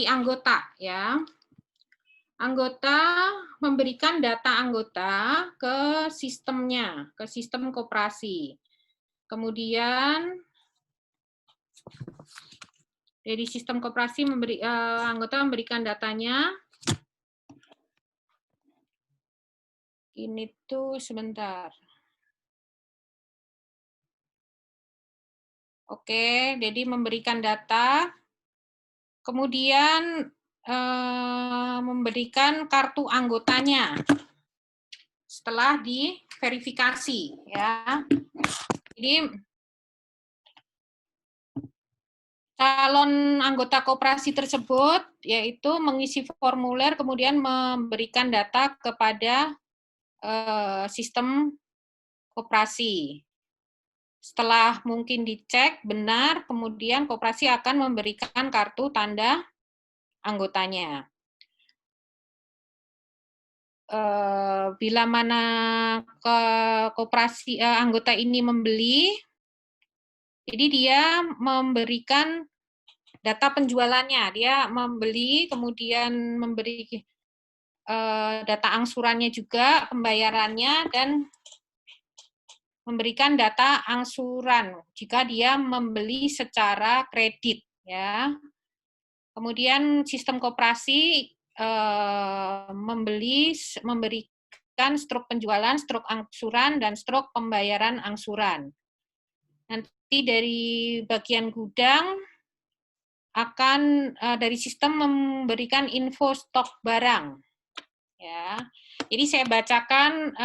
anggota ya. Anggota memberikan data anggota ke sistemnya, ke sistem koperasi. Kemudian dari sistem koperasi anggota memberikan datanya. Ini tuh sebentar. Oke, jadi memberikan data, kemudian memberikan kartu anggotanya setelah diverifikasi ya. Jadi calon anggota koperasi tersebut yaitu mengisi formulir kemudian memberikan data kepada sistem koperasi. Setelah mungkin dicek benar, kemudian koperasi akan memberikan kartu tanda anggotanya. Bila mana ke koperasi anggota ini membeli, jadi dia memberikan data penjualannya. Dia membeli, kemudian memberi data angsurannya juga, pembayarannya, dan memberikan data angsuran jika dia membeli secara kredit, ya. Kemudian sistem koperasi memberikan struk penjualan, struk angsuran, dan struk pembayaran angsuran. Nanti dari bagian gudang akan dari sistem memberikan info stok barang, ya. Jadi saya bacakan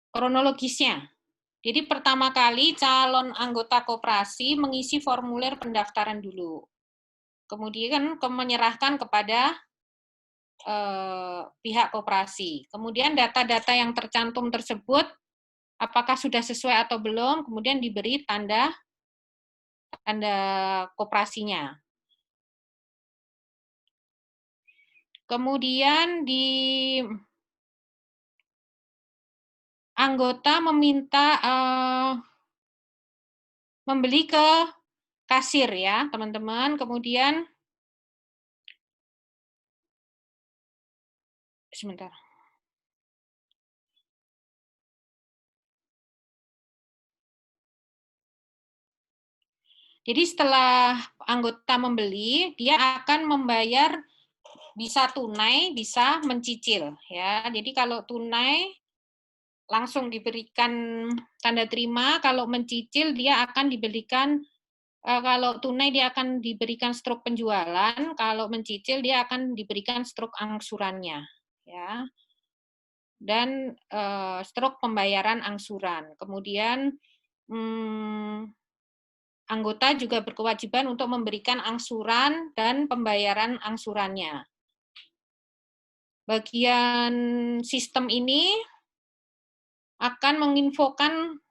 kronologisnya. Jadi pertama kali calon anggota koperasi mengisi formulir pendaftaran dulu. Kemudian menyerahkan kepada pihak koperasi. Kemudian data-data yang tercantum tersebut apakah sudah sesuai atau belum, kemudian diberi tanda koperasinya. Kemudian anggota meminta membeli ke kasir, ya teman-teman. Kemudian sebentar. Jadi setelah anggota membeli, dia akan membayar bisa tunai, bisa mencicil, ya. Jadi kalau tunai langsung diberikan tanda terima, kalau mencicil dia akan diberikan kalau tunai dia akan diberikan struk penjualan, kalau mencicil dia akan diberikan struk angsurannya, ya. Dan struk pembayaran angsuran. Kemudian anggota juga berkewajiban untuk memberikan angsuran dan pembayaran angsurannya. Bagian sistem ini akan menginfokan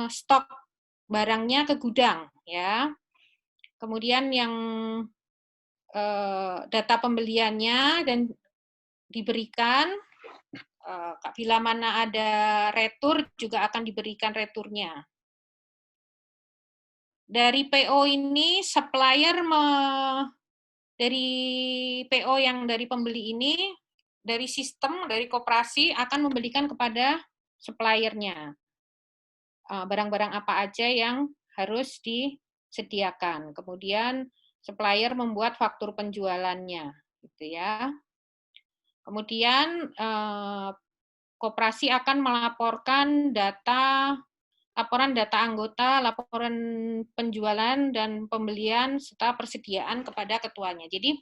stok barangnya ke gudang, ya. Kemudian yang data pembeliannya dan diberikan, bila mana ada retur juga akan diberikan returnya. Dari PO ini supplier dari PO yang dari pembeli ini dari sistem dari koperasi akan memberikan kepada suppliernya barang-barang apa aja yang harus disediakan. Kemudian supplier membuat faktur penjualannya, gitu ya. Kemudian koperasi akan melaporkan laporan data anggota, laporan penjualan dan pembelian serta persediaan kepada ketuanya. Jadi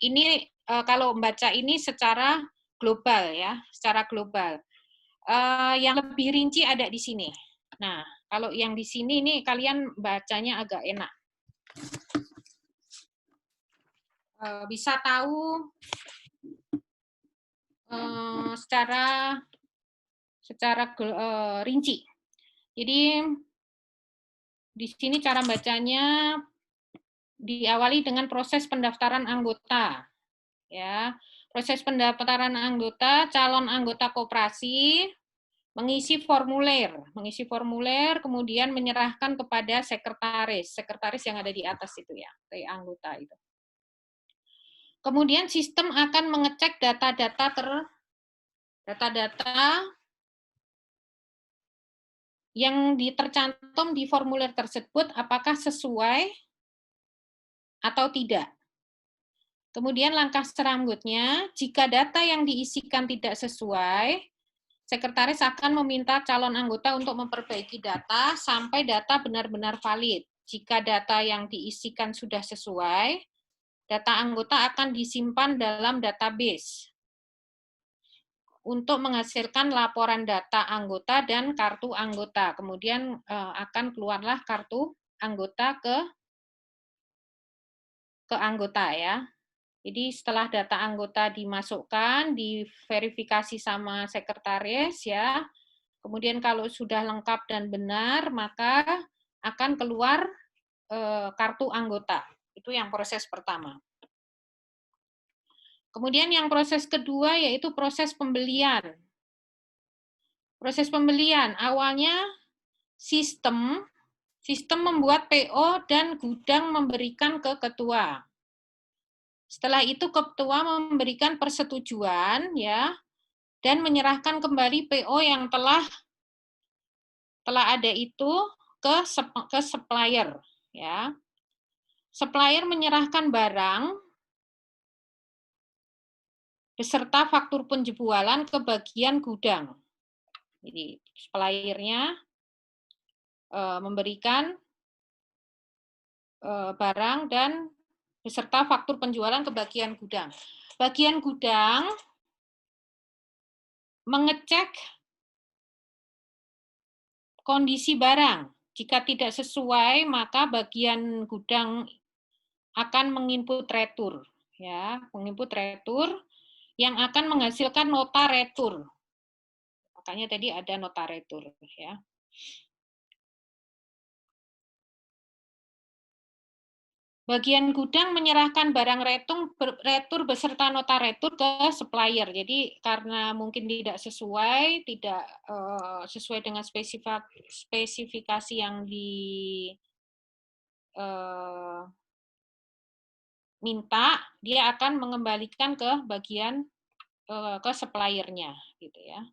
ini kalau membaca ini secara global, ya, secara global. Yang lebih rinci ada di sini. Nah, kalau yang di sini ini kalian bacanya agak enak. Bisa tahu secara rinci. Jadi di sini cara bacanya diawali dengan proses pendaftaran anggota. Ya, proses pendaftaran anggota, calon anggota koperasi mengisi formulir, kemudian menyerahkan kepada sekretaris yang ada di atas itu, ya, dari anggota itu. Kemudian sistem akan mengecek data-data yang tercantum di formulir tersebut apakah sesuai atau tidak. Kemudian langkah selanjutnya, jika data yang diisikan tidak sesuai, sekretaris akan meminta calon anggota untuk memperbaiki data sampai data benar-benar valid. Jika data yang diisikan sudah sesuai, data anggota akan disimpan dalam database untuk menghasilkan laporan data anggota dan kartu anggota. Kemudian akan keluarlah kartu anggota ke anggota, ya. Jadi setelah data anggota dimasukkan, diverifikasi sama sekretaris, ya. Kemudian kalau sudah lengkap dan benar, maka akan keluar kartu anggota. Itu yang proses pertama. Kemudian yang proses kedua yaitu proses pembelian. Proses pembelian awalnya sistem membuat PO dan gudang memberikan ke ketua. Setelah itu ketua memberikan persetujuan ya dan menyerahkan kembali PO yang telah ada itu ke supplier ya. Supplier menyerahkan barang beserta faktur penjualan ke bagian gudang. Jadi suppliernya memberikan barang dan beserta faktur penjualan ke bagian gudang. Bagian gudang mengecek kondisi barang. Jika tidak sesuai, maka bagian gudang akan menginput retur, ya, menginput retur yang akan menghasilkan nota retur. Makanya tadi ada nota retur, ya. Bagian gudang menyerahkan barang retur beserta nota retur ke supplier. Jadi karena mungkin tidak sesuai dengan spesifikasi yang diminta, dia akan mengembalikan ke bagian ke suppliernya, gitu ya.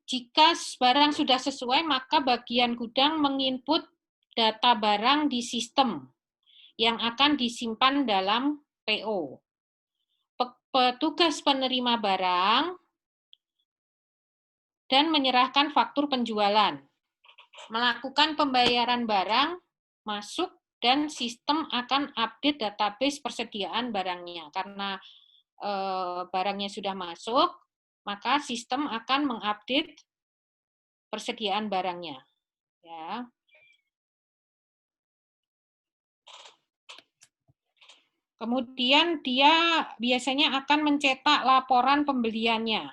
Jika barang sudah sesuai, maka bagian gudang menginput data barang di sistem yang akan disimpan dalam PO. Petugas penerima barang dan menyerahkan faktur penjualan. Melakukan pembayaran barang masuk dan sistem akan update database persediaan barangnya. Karena barangnya sudah masuk, maka sistem akan mengupdate persediaan barangnya. Ya. Kemudian dia biasanya akan mencetak laporan pembeliannya.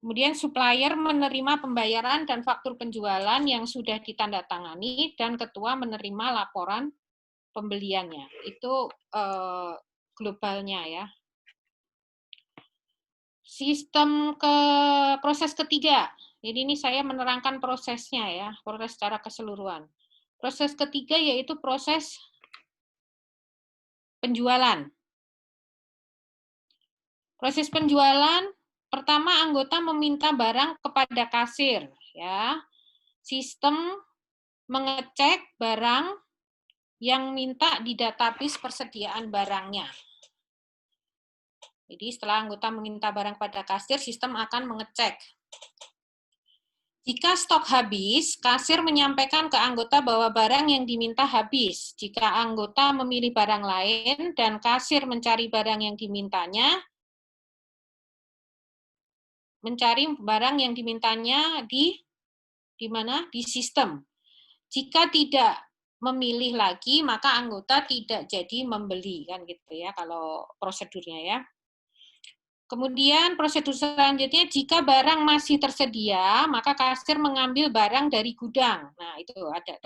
Kemudian supplier menerima pembayaran dan faktur penjualan yang sudah ditandatangani dan ketua menerima laporan pembeliannya. Itu globalnya ya. Sistem proses ketiga. Jadi ini saya menerangkan prosesnya ya, proses secara keseluruhan. Proses ketiga yaitu proses penjualan. Proses penjualan, pertama anggota meminta barang kepada kasir, ya. Sistem mengecek barang yang minta di database persediaan barangnya. Jadi setelah anggota meminta barang kepada kasir, sistem akan mengecek. Jika stok habis, kasir menyampaikan ke anggota bahwa barang yang diminta habis. Jika anggota memilih barang lain dan kasir mencari barang yang dimintanya, di mana? Di sistem. Jika tidak memilih lagi, maka anggota tidak jadi membeli, kan gitu ya kalau prosedurnya ya. Kemudian prosedur selanjutnya, jika barang masih tersedia, maka kasir mengambil barang dari gudang. Nah, itu ada.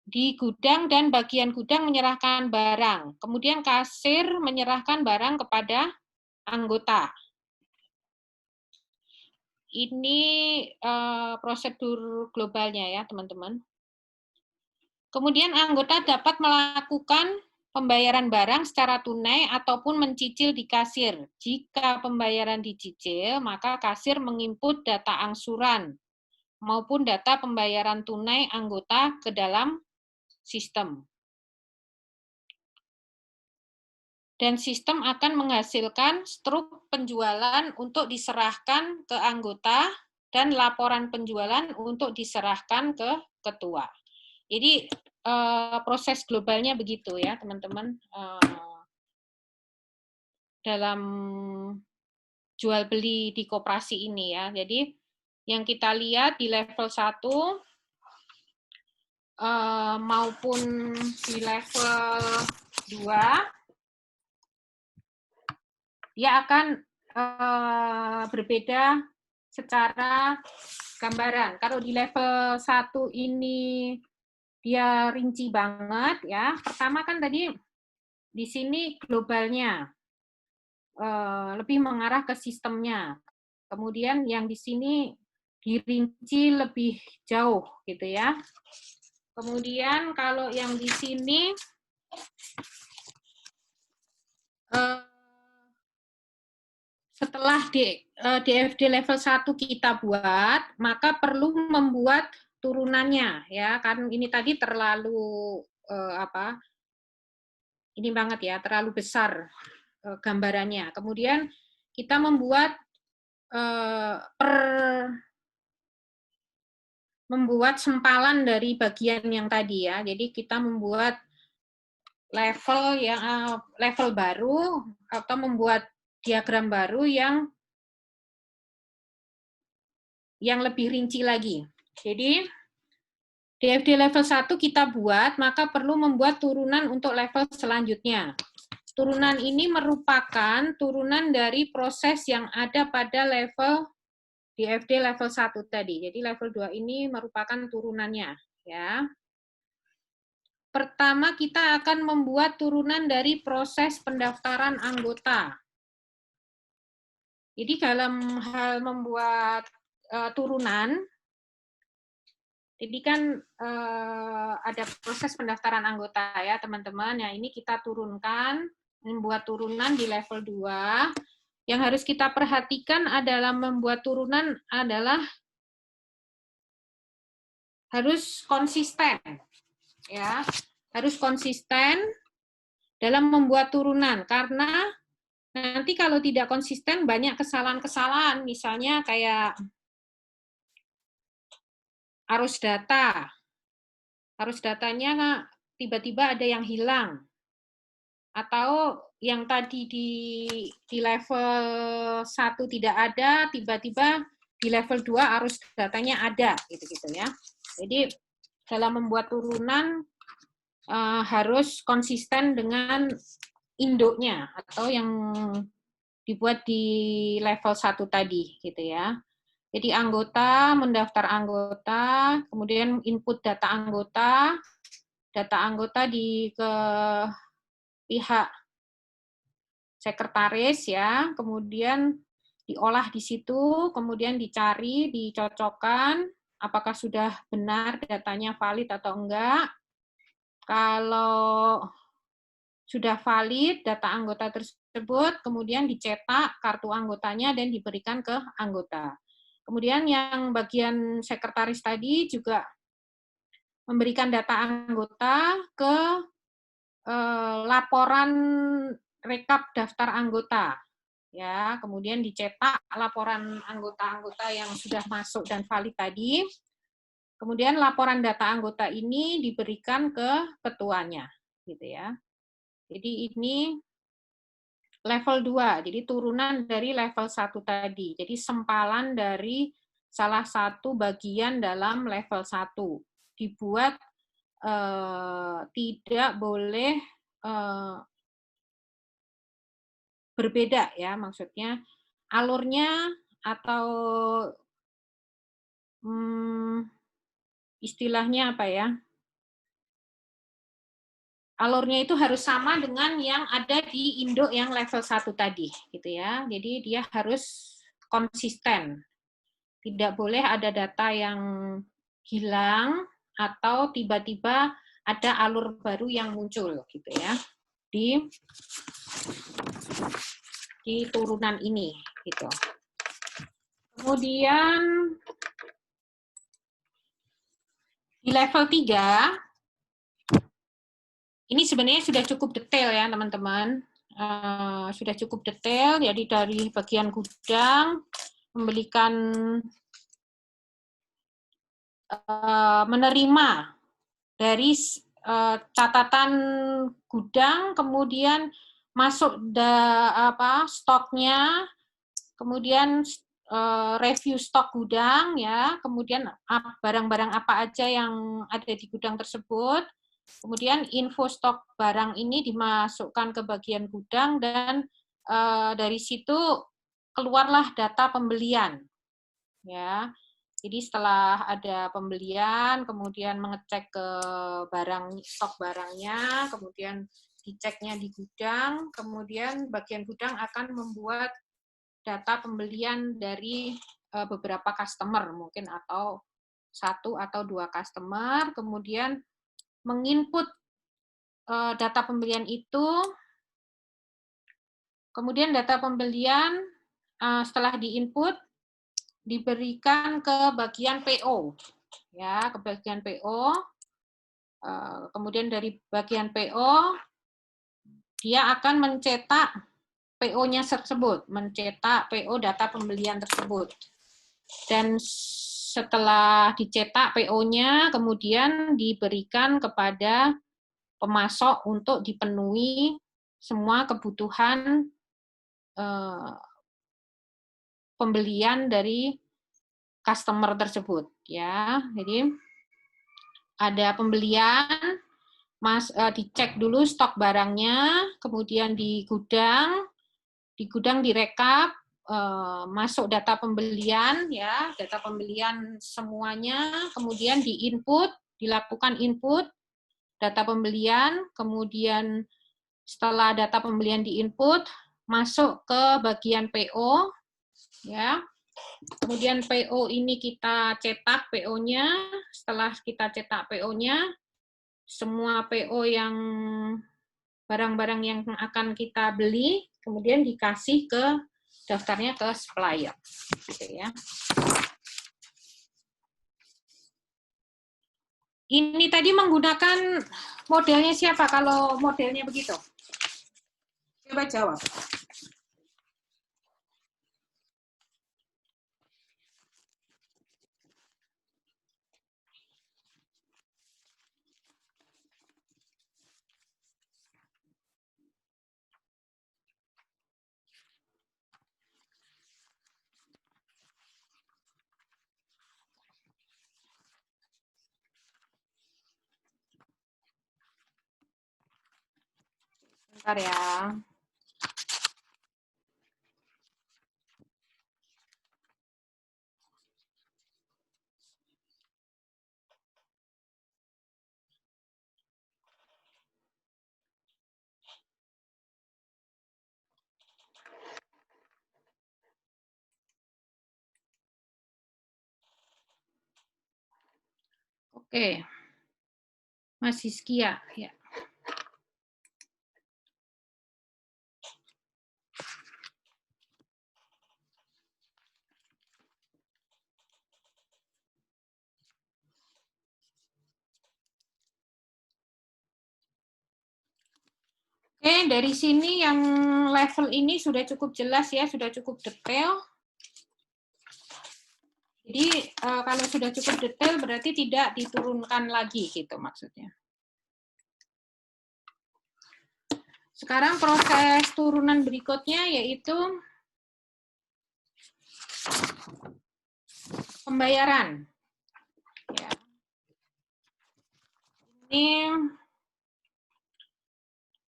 Di gudang dan bagian gudang menyerahkan barang. Kemudian kasir menyerahkan barang kepada anggota. Ini prosedur globalnya ya, teman-teman. Kemudian anggota dapat melakukan pembayaran barang secara tunai ataupun mencicil di kasir. Jika pembayaran dicicil, maka kasir menginput data angsuran maupun data pembayaran tunai anggota ke dalam sistem. Dan sistem akan menghasilkan struk penjualan untuk diserahkan ke anggota dan laporan penjualan untuk diserahkan ke ketua. Jadi proses globalnya begitu ya teman-teman, dalam jual beli di koperasi ini ya. Jadi yang kita lihat di level 1 maupun di level 2 dia akan berbeda secara gambaran. Kalau di level 1 ini dia rinci banget ya. Pertama kan tadi di sini globalnya lebih mengarah ke sistemnya. Kemudian yang di sini dirinci lebih jauh gitu ya. Kemudian kalau yang di sini DFD level 1 kita buat, maka perlu membuat turunannya ya. Kan ini tadi terlalu ini banget ya, terlalu besar gambarannya. Kemudian kita membuat membuat sempalan dari bagian yang tadi ya. Jadi kita membuat level yang level baru atau membuat diagram baru yang lebih rinci lagi. Jadi DFD level 1 kita buat, maka perlu membuat turunan untuk level selanjutnya. Turunan ini merupakan turunan dari proses yang ada pada level DFD level 1 tadi. Jadi level 2 ini merupakan turunannya, ya. Pertama kita akan membuat turunan dari proses pendaftaran anggota. Jadi dalam hal membuat turunan, jadi kan ada proses pendaftaran anggota ya teman-teman. Yang ini kita turunkan, membuat turunan di level 2. Yang harus kita perhatikan adalah membuat turunan adalah harus konsisten. Ya, harus konsisten dalam membuat turunan. Karena nanti kalau tidak konsisten banyak kesalahan-kesalahan. Misalnya kayak arus data. Arus datanya tiba-tiba ada yang hilang. Atau yang tadi di level 1 tidak ada, tiba-tiba di level 2 arus datanya ada, gitu-gitu ya. Jadi dalam membuat turunan harus konsisten dengan induknya atau yang dibuat di level 1 tadi, gitu ya. Jadi anggota, mendaftar anggota, kemudian input data anggota ke pihak sekretaris ya, kemudian diolah di situ, kemudian dicari, dicocokkan, apakah sudah benar datanya valid atau enggak. Kalau sudah valid data anggota tersebut, kemudian dicetak kartu anggotanya dan diberikan ke anggota. Kemudian yang bagian sekretaris tadi juga memberikan data anggota ke laporan rekap daftar anggota. Ya, kemudian dicetak laporan anggota-anggota yang sudah masuk dan valid tadi. Kemudian laporan data anggota ini diberikan ke ketuanya, gitu ya. Jadi ini level 2, jadi turunan dari level 1 tadi. Jadi sempalan dari salah satu bagian dalam level 1. Dibuat tidak boleh berbeda ya, maksudnya alurnya atau istilahnya apa ya? Alurnya itu harus sama dengan yang ada di induk yang level 1 tadi, gitu ya. Jadi dia harus konsisten. Tidak boleh ada data yang hilang atau tiba-tiba ada alur baru yang muncul, gitu ya. Di turunan ini, gitu. Kemudian di level 3 ini sebenarnya sudah cukup detail ya teman-teman, sudah cukup detail. Jadi dari bagian gudang membelikan menerima dari catatan gudang, kemudian masuk stoknya, kemudian review stok gudang ya, kemudian barang-barang apa aja yang ada di gudang tersebut. Kemudian info stok barang ini dimasukkan ke bagian gudang dan dari situ keluarlah data pembelian. Ya. Jadi setelah ada pembelian, kemudian mengecek ke stok barangnya, kemudian diceknya di gudang, kemudian bagian gudang akan membuat data pembelian dari beberapa customer mungkin atau 1 atau 2 customer, kemudian menginput data pembelian itu, kemudian data pembelian setelah di-input diberikan ke bagian PO, ya, ke bagian PO. Kemudian dari bagian PO dia akan mencetak PO-nya tersebut, mencetak PO data pembelian tersebut. Dan setelah dicetak PO-nya, kemudian diberikan kepada pemasok untuk dipenuhi semua kebutuhan pembelian dari customer tersebut, ya. Jadi ada pembelian, dicek dulu stok barangnya, kemudian di gudang direkap, masuk data pembelian, ya, data pembelian semuanya, kemudian di-input, dilakukan input data pembelian, kemudian setelah data pembelian di-input, masuk ke bagian PO, ya. Kemudian PO ini kita cetak PO-nya, setelah kita cetak PO-nya, semua PO yang barang-barang yang akan kita beli, kemudian dikasih ke daftarnya ke supplier, gitu ya. Ini tadi menggunakan modelnya siapa kalau modelnya begitu? Coba jawab. Bentar ya. Oke. Mas Hizkia, ya. Oke, dari sini yang level ini sudah cukup jelas ya, sudah cukup detail. Jadi kalau sudah cukup detail berarti tidak diturunkan lagi gitu maksudnya. Sekarang proses turunan berikutnya yaitu pembayaran. Ya. Ini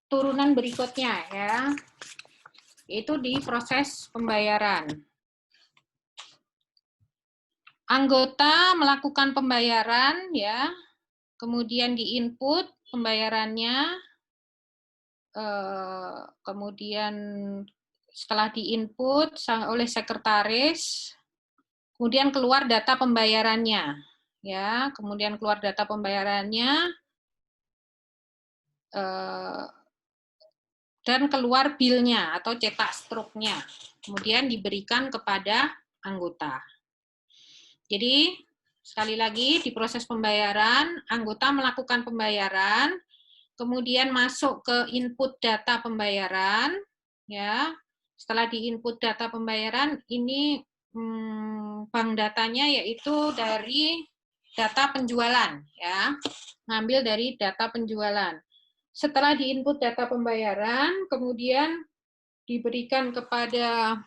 turunan berikutnya ya, yaitu di proses pembayaran. Anggota melakukan pembayaran ya, kemudian di-input pembayarannya, kemudian setelah di-input oleh sekretaris, kemudian keluar data pembayarannya ya, kemudian keluar data pembayarannya dan keluar bill-nya atau cetak struknya, kemudian diberikan kepada anggota. Jadi sekali lagi di proses pembayaran, anggota melakukan pembayaran, kemudian masuk ke input data pembayaran, ya. Setelah di input data pembayaran, ini bank datanya yaitu dari data penjualan, ya. Ngambil dari data penjualan. Setelah di input data pembayaran, kemudian diberikan kepada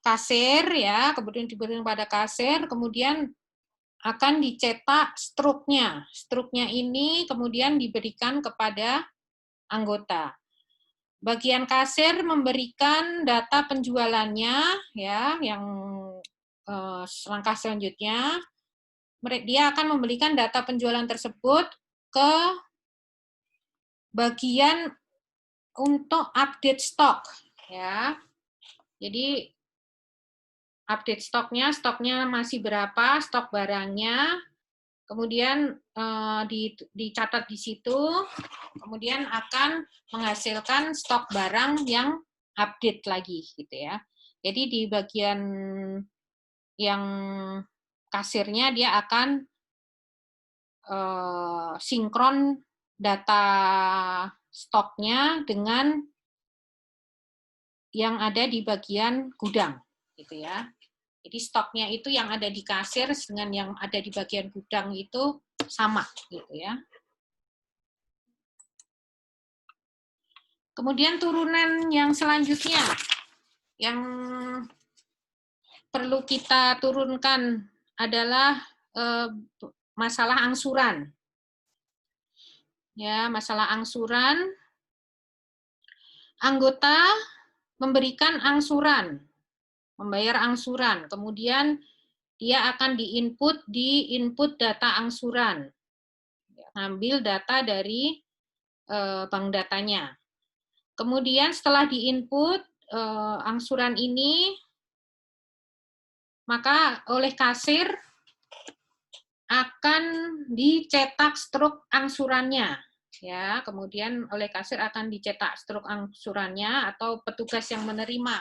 kasir, ya, kemudian diberikan pada kasir, kemudian akan dicetak struknya. Struknya ini kemudian diberikan kepada anggota. Bagian kasir memberikan data penjualannya, ya, yang langkah selanjutnya, dia akan memberikan data penjualan tersebut ke bagian untuk update stok, ya. Jadi update stoknya masih berapa, stok barangnya, kemudian dicatat di situ, kemudian akan menghasilkan stok barang yang update lagi, gitu ya. Jadi di bagian yang kasirnya dia akan sinkron data stoknya dengan yang ada di bagian gudang, gitu ya. Jadi stoknya itu yang ada di kasir dengan yang ada di bagian gudang itu sama, gitu ya. Kemudian turunan yang selanjutnya yang perlu kita turunkan adalah masalah angsuran. Ya, masalah angsuran. Anggota memberikan angsuran, membayar angsuran, kemudian dia akan diinput di input data angsuran, ngambil data dari bank datanya. Kemudian setelah diinput angsuran ini, maka oleh kasir akan dicetak struk angsurannya. Ya, kemudian oleh kasir akan dicetak struk angsurannya atau petugas yang menerima,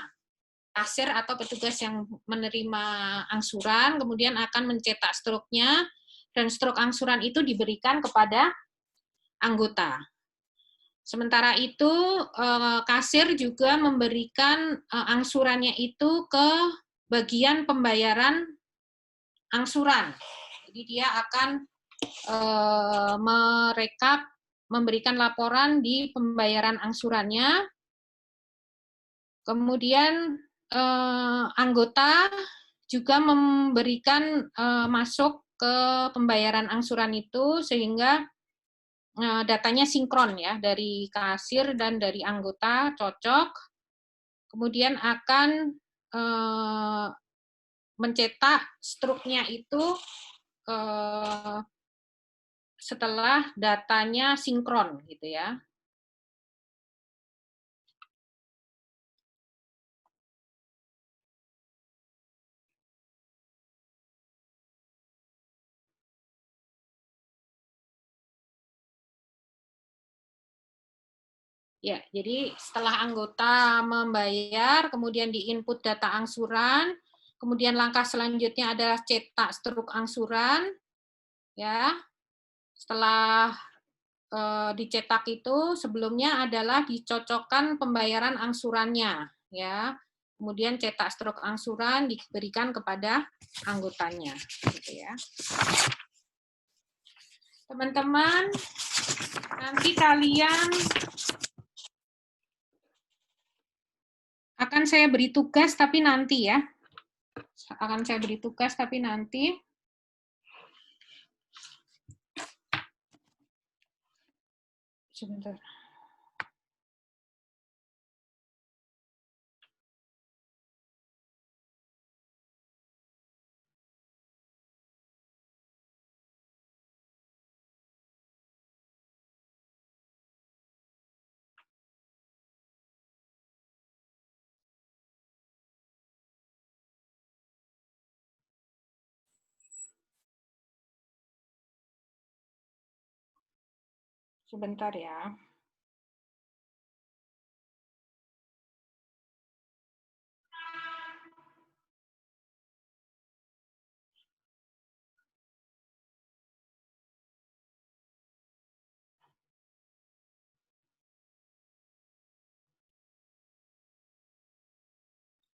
kasir atau petugas yang menerima angsuran kemudian akan mencetak struknya dan struk angsuran itu diberikan kepada anggota. Sementara itu kasir juga memberikan angsurannya itu ke bagian pembayaran angsuran. Jadi dia akan merekap, memberikan laporan di pembayaran angsurannya. Kemudian anggota juga memberikan masuk ke pembayaran angsuran itu sehingga datanya sinkron ya dari kasir dan dari anggota cocok. Kemudian akan mencetak struknya itu setelah datanya sinkron gitu ya. Ya, jadi setelah anggota membayar, kemudian diinput data angsuran, kemudian langkah selanjutnya adalah cetak struk angsuran. Ya, setelah dicetak itu sebelumnya adalah dicocokkan pembayaran angsurannya, ya. Kemudian cetak struk angsuran diberikan kepada anggotanya, gitu ya. Teman-teman, nanti kalian akan saya beri tugas, tapi nanti ya. Akan saya beri tugas, tapi nanti. Sebentar. Sebentar ya.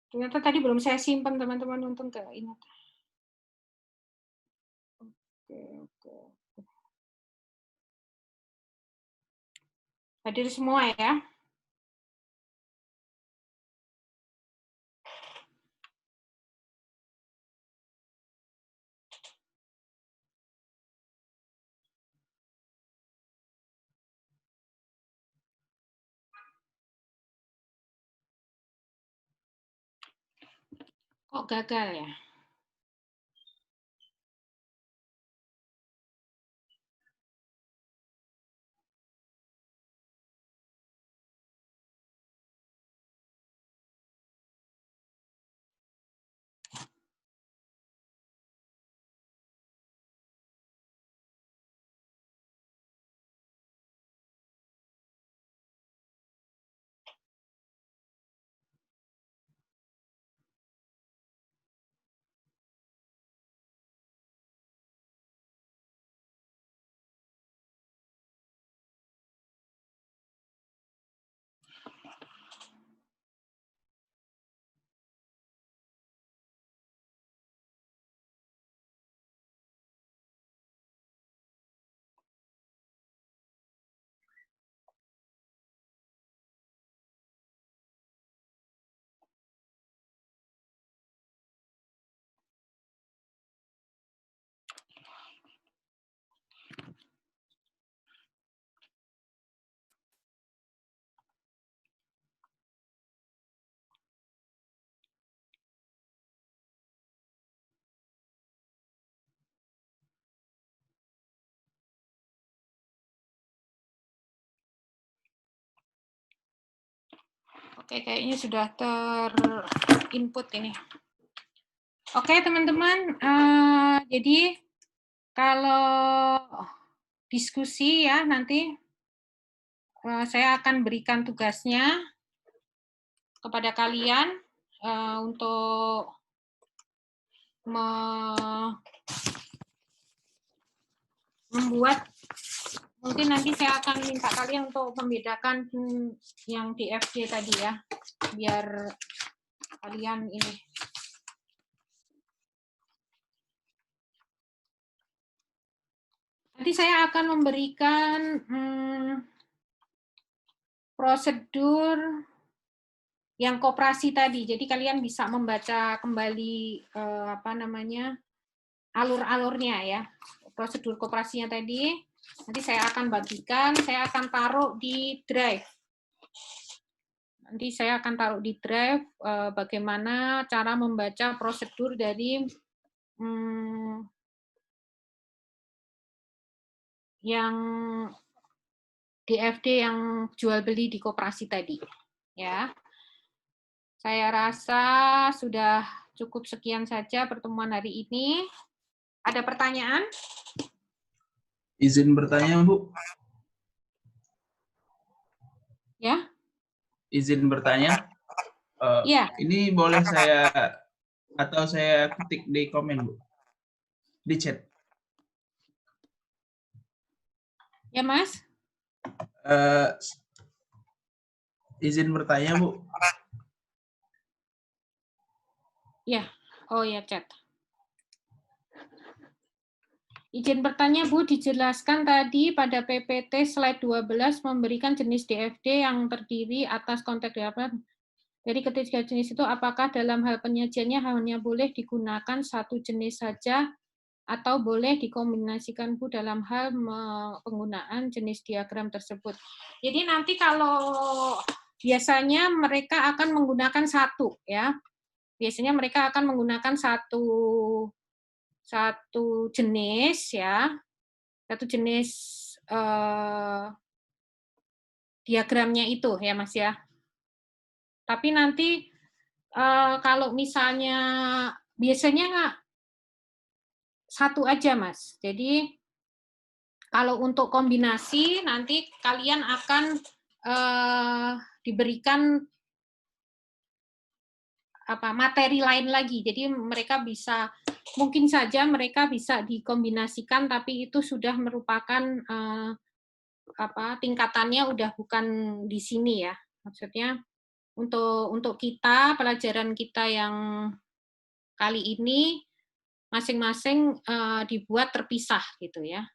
Ternyata tadi belum saya simpan, teman-teman, untung keingat. Oke. Hadir semua ya. Kok gagal ya? Oke, kayaknya sudah terinput ini. Oke, teman-teman. Jadi kalau diskusi ya nanti saya akan berikan tugasnya kepada kalian untuk membuat, mungkin nanti saya akan minta kalian untuk membedakan yang DFD tadi ya, biar kalian ini. Nanti saya akan memberikan prosedur yang koperasi tadi. Jadi kalian bisa membaca kembali alur-alurnya ya. Prosedur koperasinya tadi. Nanti saya akan bagikan, saya akan taruh di drive. Nanti saya akan taruh di drive bagaimana cara membaca prosedur dari yang DFD yang jual beli di koperasi tadi, ya. Saya rasa sudah cukup sekian saja pertemuan hari ini. Ada pertanyaan? Izin bertanya, Bu. Ya. Izin bertanya. Iya. Ini boleh saya atau saya ketik di komen, Bu? Di chat. Ya, Mas. Izin bertanya, Bu. Ya. Oh ya, chat. Izin bertanya, Bu, dijelaskan tadi pada PPT slide 12 memberikan jenis DFD yang terdiri atas konteks DFD. Jadi ketiga jenis itu apakah dalam hal penyajiannya hanya boleh digunakan satu jenis saja atau boleh dikombinasikan, Bu, dalam hal penggunaan jenis diagram tersebut. Jadi nanti kalau biasanya mereka akan menggunakan satu, ya. Biasanya mereka akan menggunakan satu jenis, ya. Satu jenis diagramnya itu, ya, Mas, ya. Tapi nanti kalau misalnya biasanya satu aja, Mas. Jadi kalau untuk kombinasi nanti kalian akan diberikan materi lain lagi. Jadi mereka bisa, mungkin saja mereka bisa dikombinasikan, tapi itu sudah merupakan tingkatannya udah bukan di sini ya. Maksudnya untuk kita, pelajaran kita yang kali ini masing-masing dibuat terpisah gitu ya.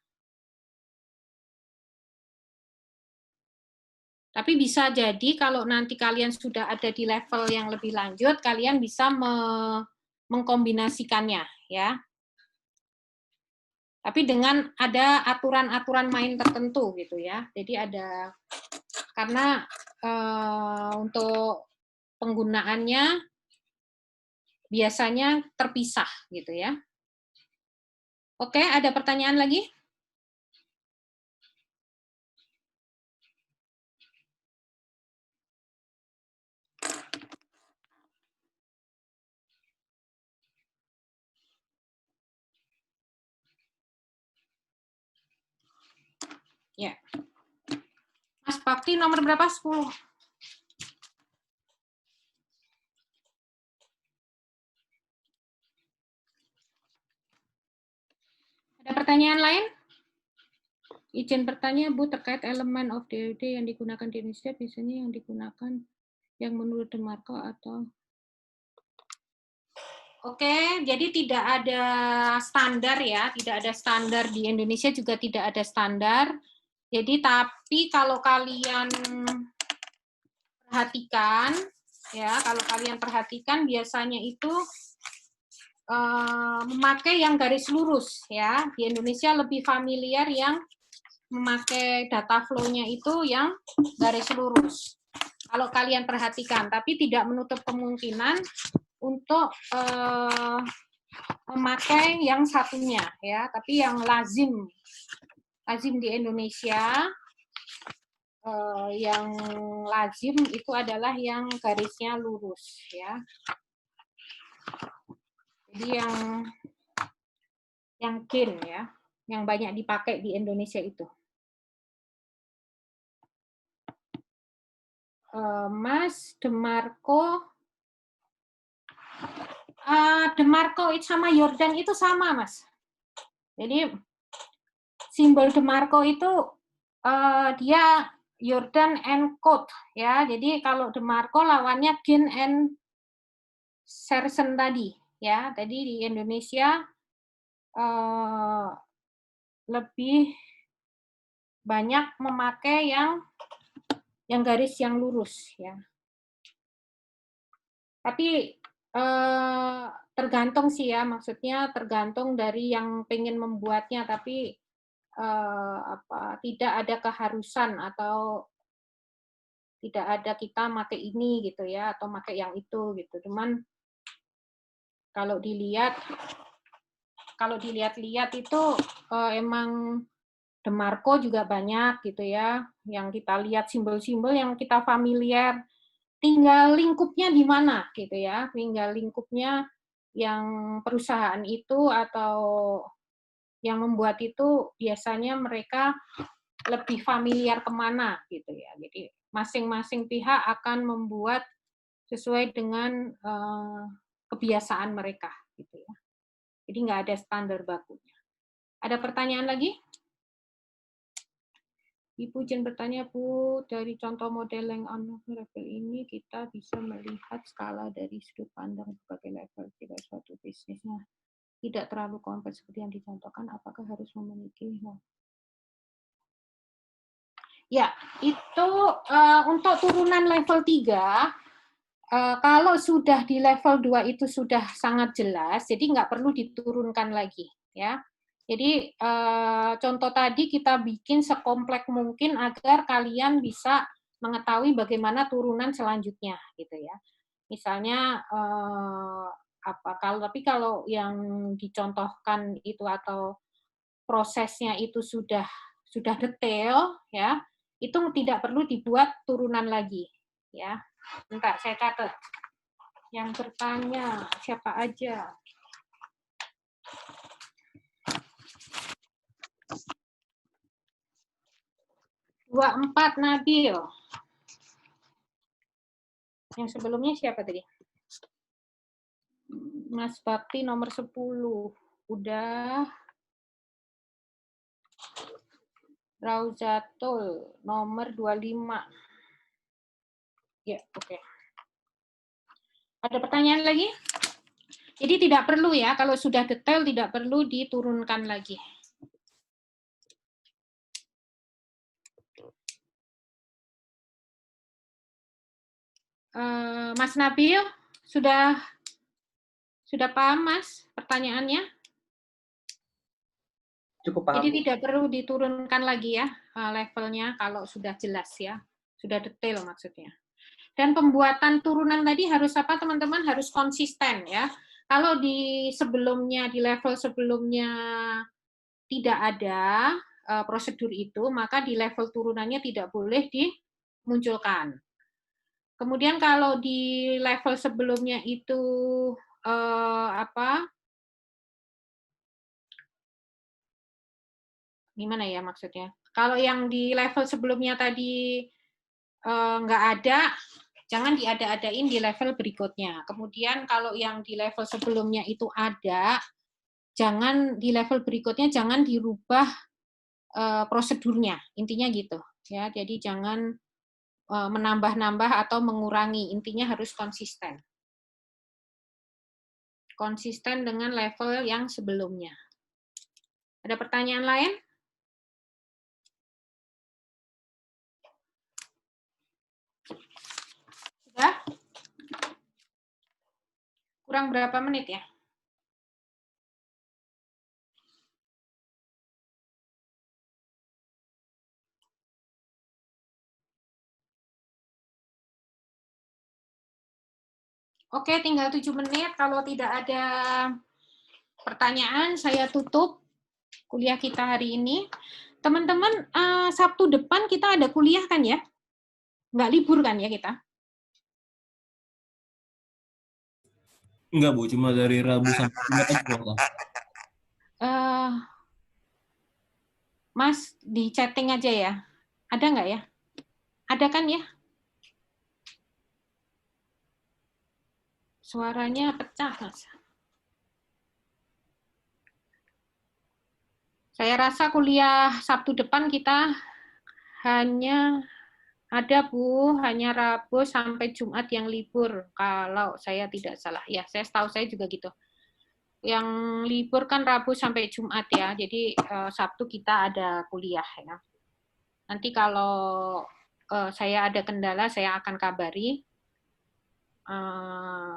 Tapi bisa jadi kalau nanti kalian sudah ada di level yang lebih lanjut, kalian bisa mengkombinasikannya, ya. Tapi dengan ada aturan-aturan main tertentu gitu ya. Jadi ada, karena untuk penggunaannya biasanya terpisah gitu ya. Oke, ada pertanyaan lagi? Ya. Mas Bakti nomor berapa? 10. Ada pertanyaan lain? Izin bertanya, Bu, terkait elemen of DFD yang digunakan di Indonesia, biasanya yang digunakan yang menurut DeMarco atau... Oke, jadi tidak ada standar ya, tidak ada standar di Indonesia, juga tidak ada standar. Jadi tapi kalau kalian perhatikan ya, kalau kalian perhatikan biasanya itu memakai yang garis lurus ya. Di Indonesia lebih familiar yang memakai data flow-nya itu yang garis lurus. Kalau kalian perhatikan, tapi tidak menutup kemungkinan untuk memakai yang satunya ya, tapi yang lazim di Indonesia yang lazim itu adalah yang garisnya lurus ya. Jadi yang kin ya, yang banyak dipakai di Indonesia itu. Mas DeMarco itu sama Yordan itu sama, Mas. Jadi simbol DeMarco itu dia Yordan and Code ya. Jadi kalau DeMarco lawannya Gin and Sersen tadi ya. Tadi di Indonesia lebih banyak memakai yang garis yang lurus ya. Tapi tergantung sih ya, maksudnya tergantung dari yang pengen membuatnya, tapi tidak ada keharusan atau tidak ada kita pakai ini gitu ya, atau pakai yang itu gitu. Cuman kalau dilihat-lihat itu emang DeMarco juga banyak gitu ya, yang kita lihat simbol-simbol yang kita familiar. Tinggal lingkupnya di mana gitu ya, tinggal lingkupnya yang perusahaan itu atau yang membuat itu biasanya mereka lebih familiar kemana gitu ya. Jadi masing-masing pihak akan membuat sesuai dengan kebiasaan mereka gitu ya. Jadi nggak ada standar bakunya. Ada pertanyaan lagi? Ibu izin bertanya, Bu, dari contoh model yang level ini kita bisa melihat skala dari sudut pandang berbagai level, tidak suatu bisnisnya tidak terlalu kompleks seperti yang dicontohkan, apakah harus memiliki? Ya, itu untuk turunan level 3, kalau sudah di level 2 itu sudah sangat jelas, jadi nggak perlu diturunkan lagi, ya. Jadi contoh tadi kita bikin sekompleks mungkin agar kalian bisa mengetahui bagaimana turunan selanjutnya, gitu ya. Misalnya tapi kalau yang dicontohkan itu atau prosesnya itu sudah detail, ya, itu tidak perlu dibuat turunan lagi, ya. Bentar, saya catat. Yang bertanya siapa aja? Dua 4 Nabil. Yang sebelumnya siapa tadi? Mas Bakti nomor 10. Udah. Rauzatul nomor 25. Ya, oke. Ada pertanyaan lagi? Jadi tidak perlu ya, kalau sudah detail tidak perlu diturunkan lagi. Mas Nabil, sudah paham Mas pertanyaannya? Cukup paham. Jadi tidak perlu diturunkan lagi ya levelnya kalau sudah jelas ya, sudah detail maksudnya. Dan pembuatan turunan tadi harus apa teman-teman? Harus konsisten ya. Kalau di sebelumnya, di level sebelumnya tidak ada prosedur itu, maka di level turunannya tidak boleh dimunculkan. Kemudian kalau di level sebelumnya itu gimana ya maksudnya? Kalau yang di level sebelumnya tadi nggak ada, jangan diada-adain di level berikutnya. Kemudian kalau yang di level sebelumnya itu ada, jangan di level berikutnya jangan dirubah prosedurnya. Intinya gitu ya. Jadi jangan menambah-nambah atau mengurangi. Intinya harus konsisten. Konsisten dengan level yang sebelumnya. Ada pertanyaan lain? Sudah? Kurang berapa menit ya? Oke, tinggal 7 menit. Kalau tidak ada pertanyaan, saya tutup kuliah kita hari ini. teman-teman, Sabtu depan kita ada kuliah kan ya? Nggak libur kan ya kita? Enggak, Bu. Cuma dari Rabu sampai Jumat aja kalau nggak salah. Mas, di chatting aja ya. Ada nggak ya? Ada kan ya? Suaranya pecah, Mas. Saya rasa kuliah Sabtu depan kita hanya ada, Bu, hanya Rabu sampai Jumat yang libur, kalau saya tidak salah. Ya, tahu saya juga gitu. Yang libur kan Rabu sampai Jumat ya, jadi Sabtu kita ada kuliah ya. Nanti kalau saya ada kendala, saya akan kabari.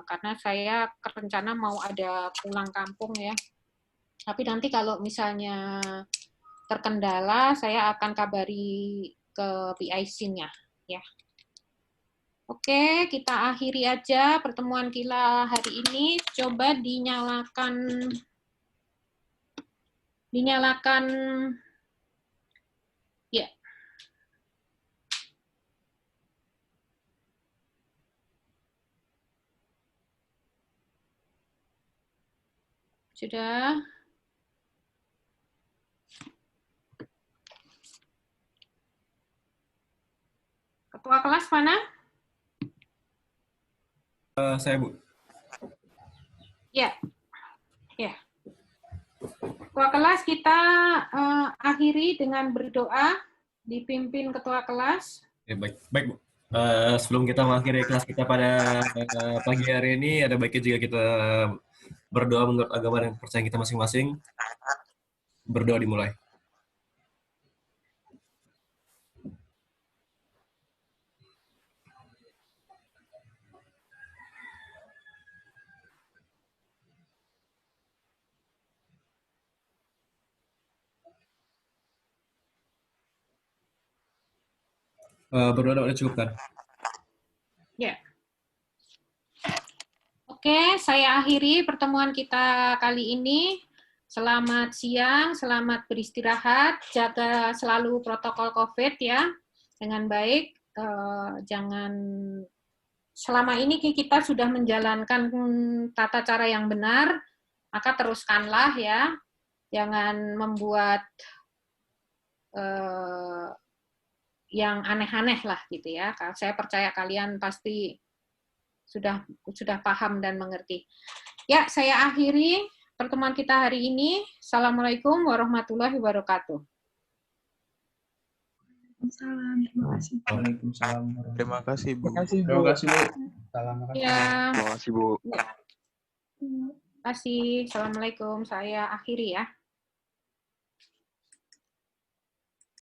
Karena saya rencana mau ada pulang kampung ya. Tapi nanti kalau misalnya terkendala, saya akan kabari ke PIC-nya ya. Oke, kita akhiri aja pertemuan kita hari ini. Coba dinyalakan ya. Sudah. Ketua kelas mana? Saya, Bu. Ya. Ya. Ketua kelas kita akhiri dengan berdoa dipimpin ketua kelas. Ya, baik, baik, Bu. Sebelum kita mengakhiri kelas kita pada pagi hari ini, ada baiknya juga kita berdoa menurut agama dan kepercayaan kita masing-masing. Berdoa dimulai. Berdoa udah cukup kan? Ya. Oke, saya akhiri pertemuan kita kali ini. Selamat siang, selamat beristirahat, jaga selalu protokol COVID ya dengan baik. Jangan selama ini kita sudah menjalankan tata cara yang benar, maka teruskanlah ya. Jangan membuat yang aneh-aneh lah gitu ya. Saya percaya kalian pasti sudah paham dan mengerti. Ya, saya akhiri pertemuan kita hari ini. Assalamualaikum warahmatullahi wabarakatuh. Waalaikumsalam. Terima kasih, Bu. Terima kasih, Bu. Salam. Ya, Terima kasih, Bu. terima kasih. Assalamualaikum. Saya akhiri ya.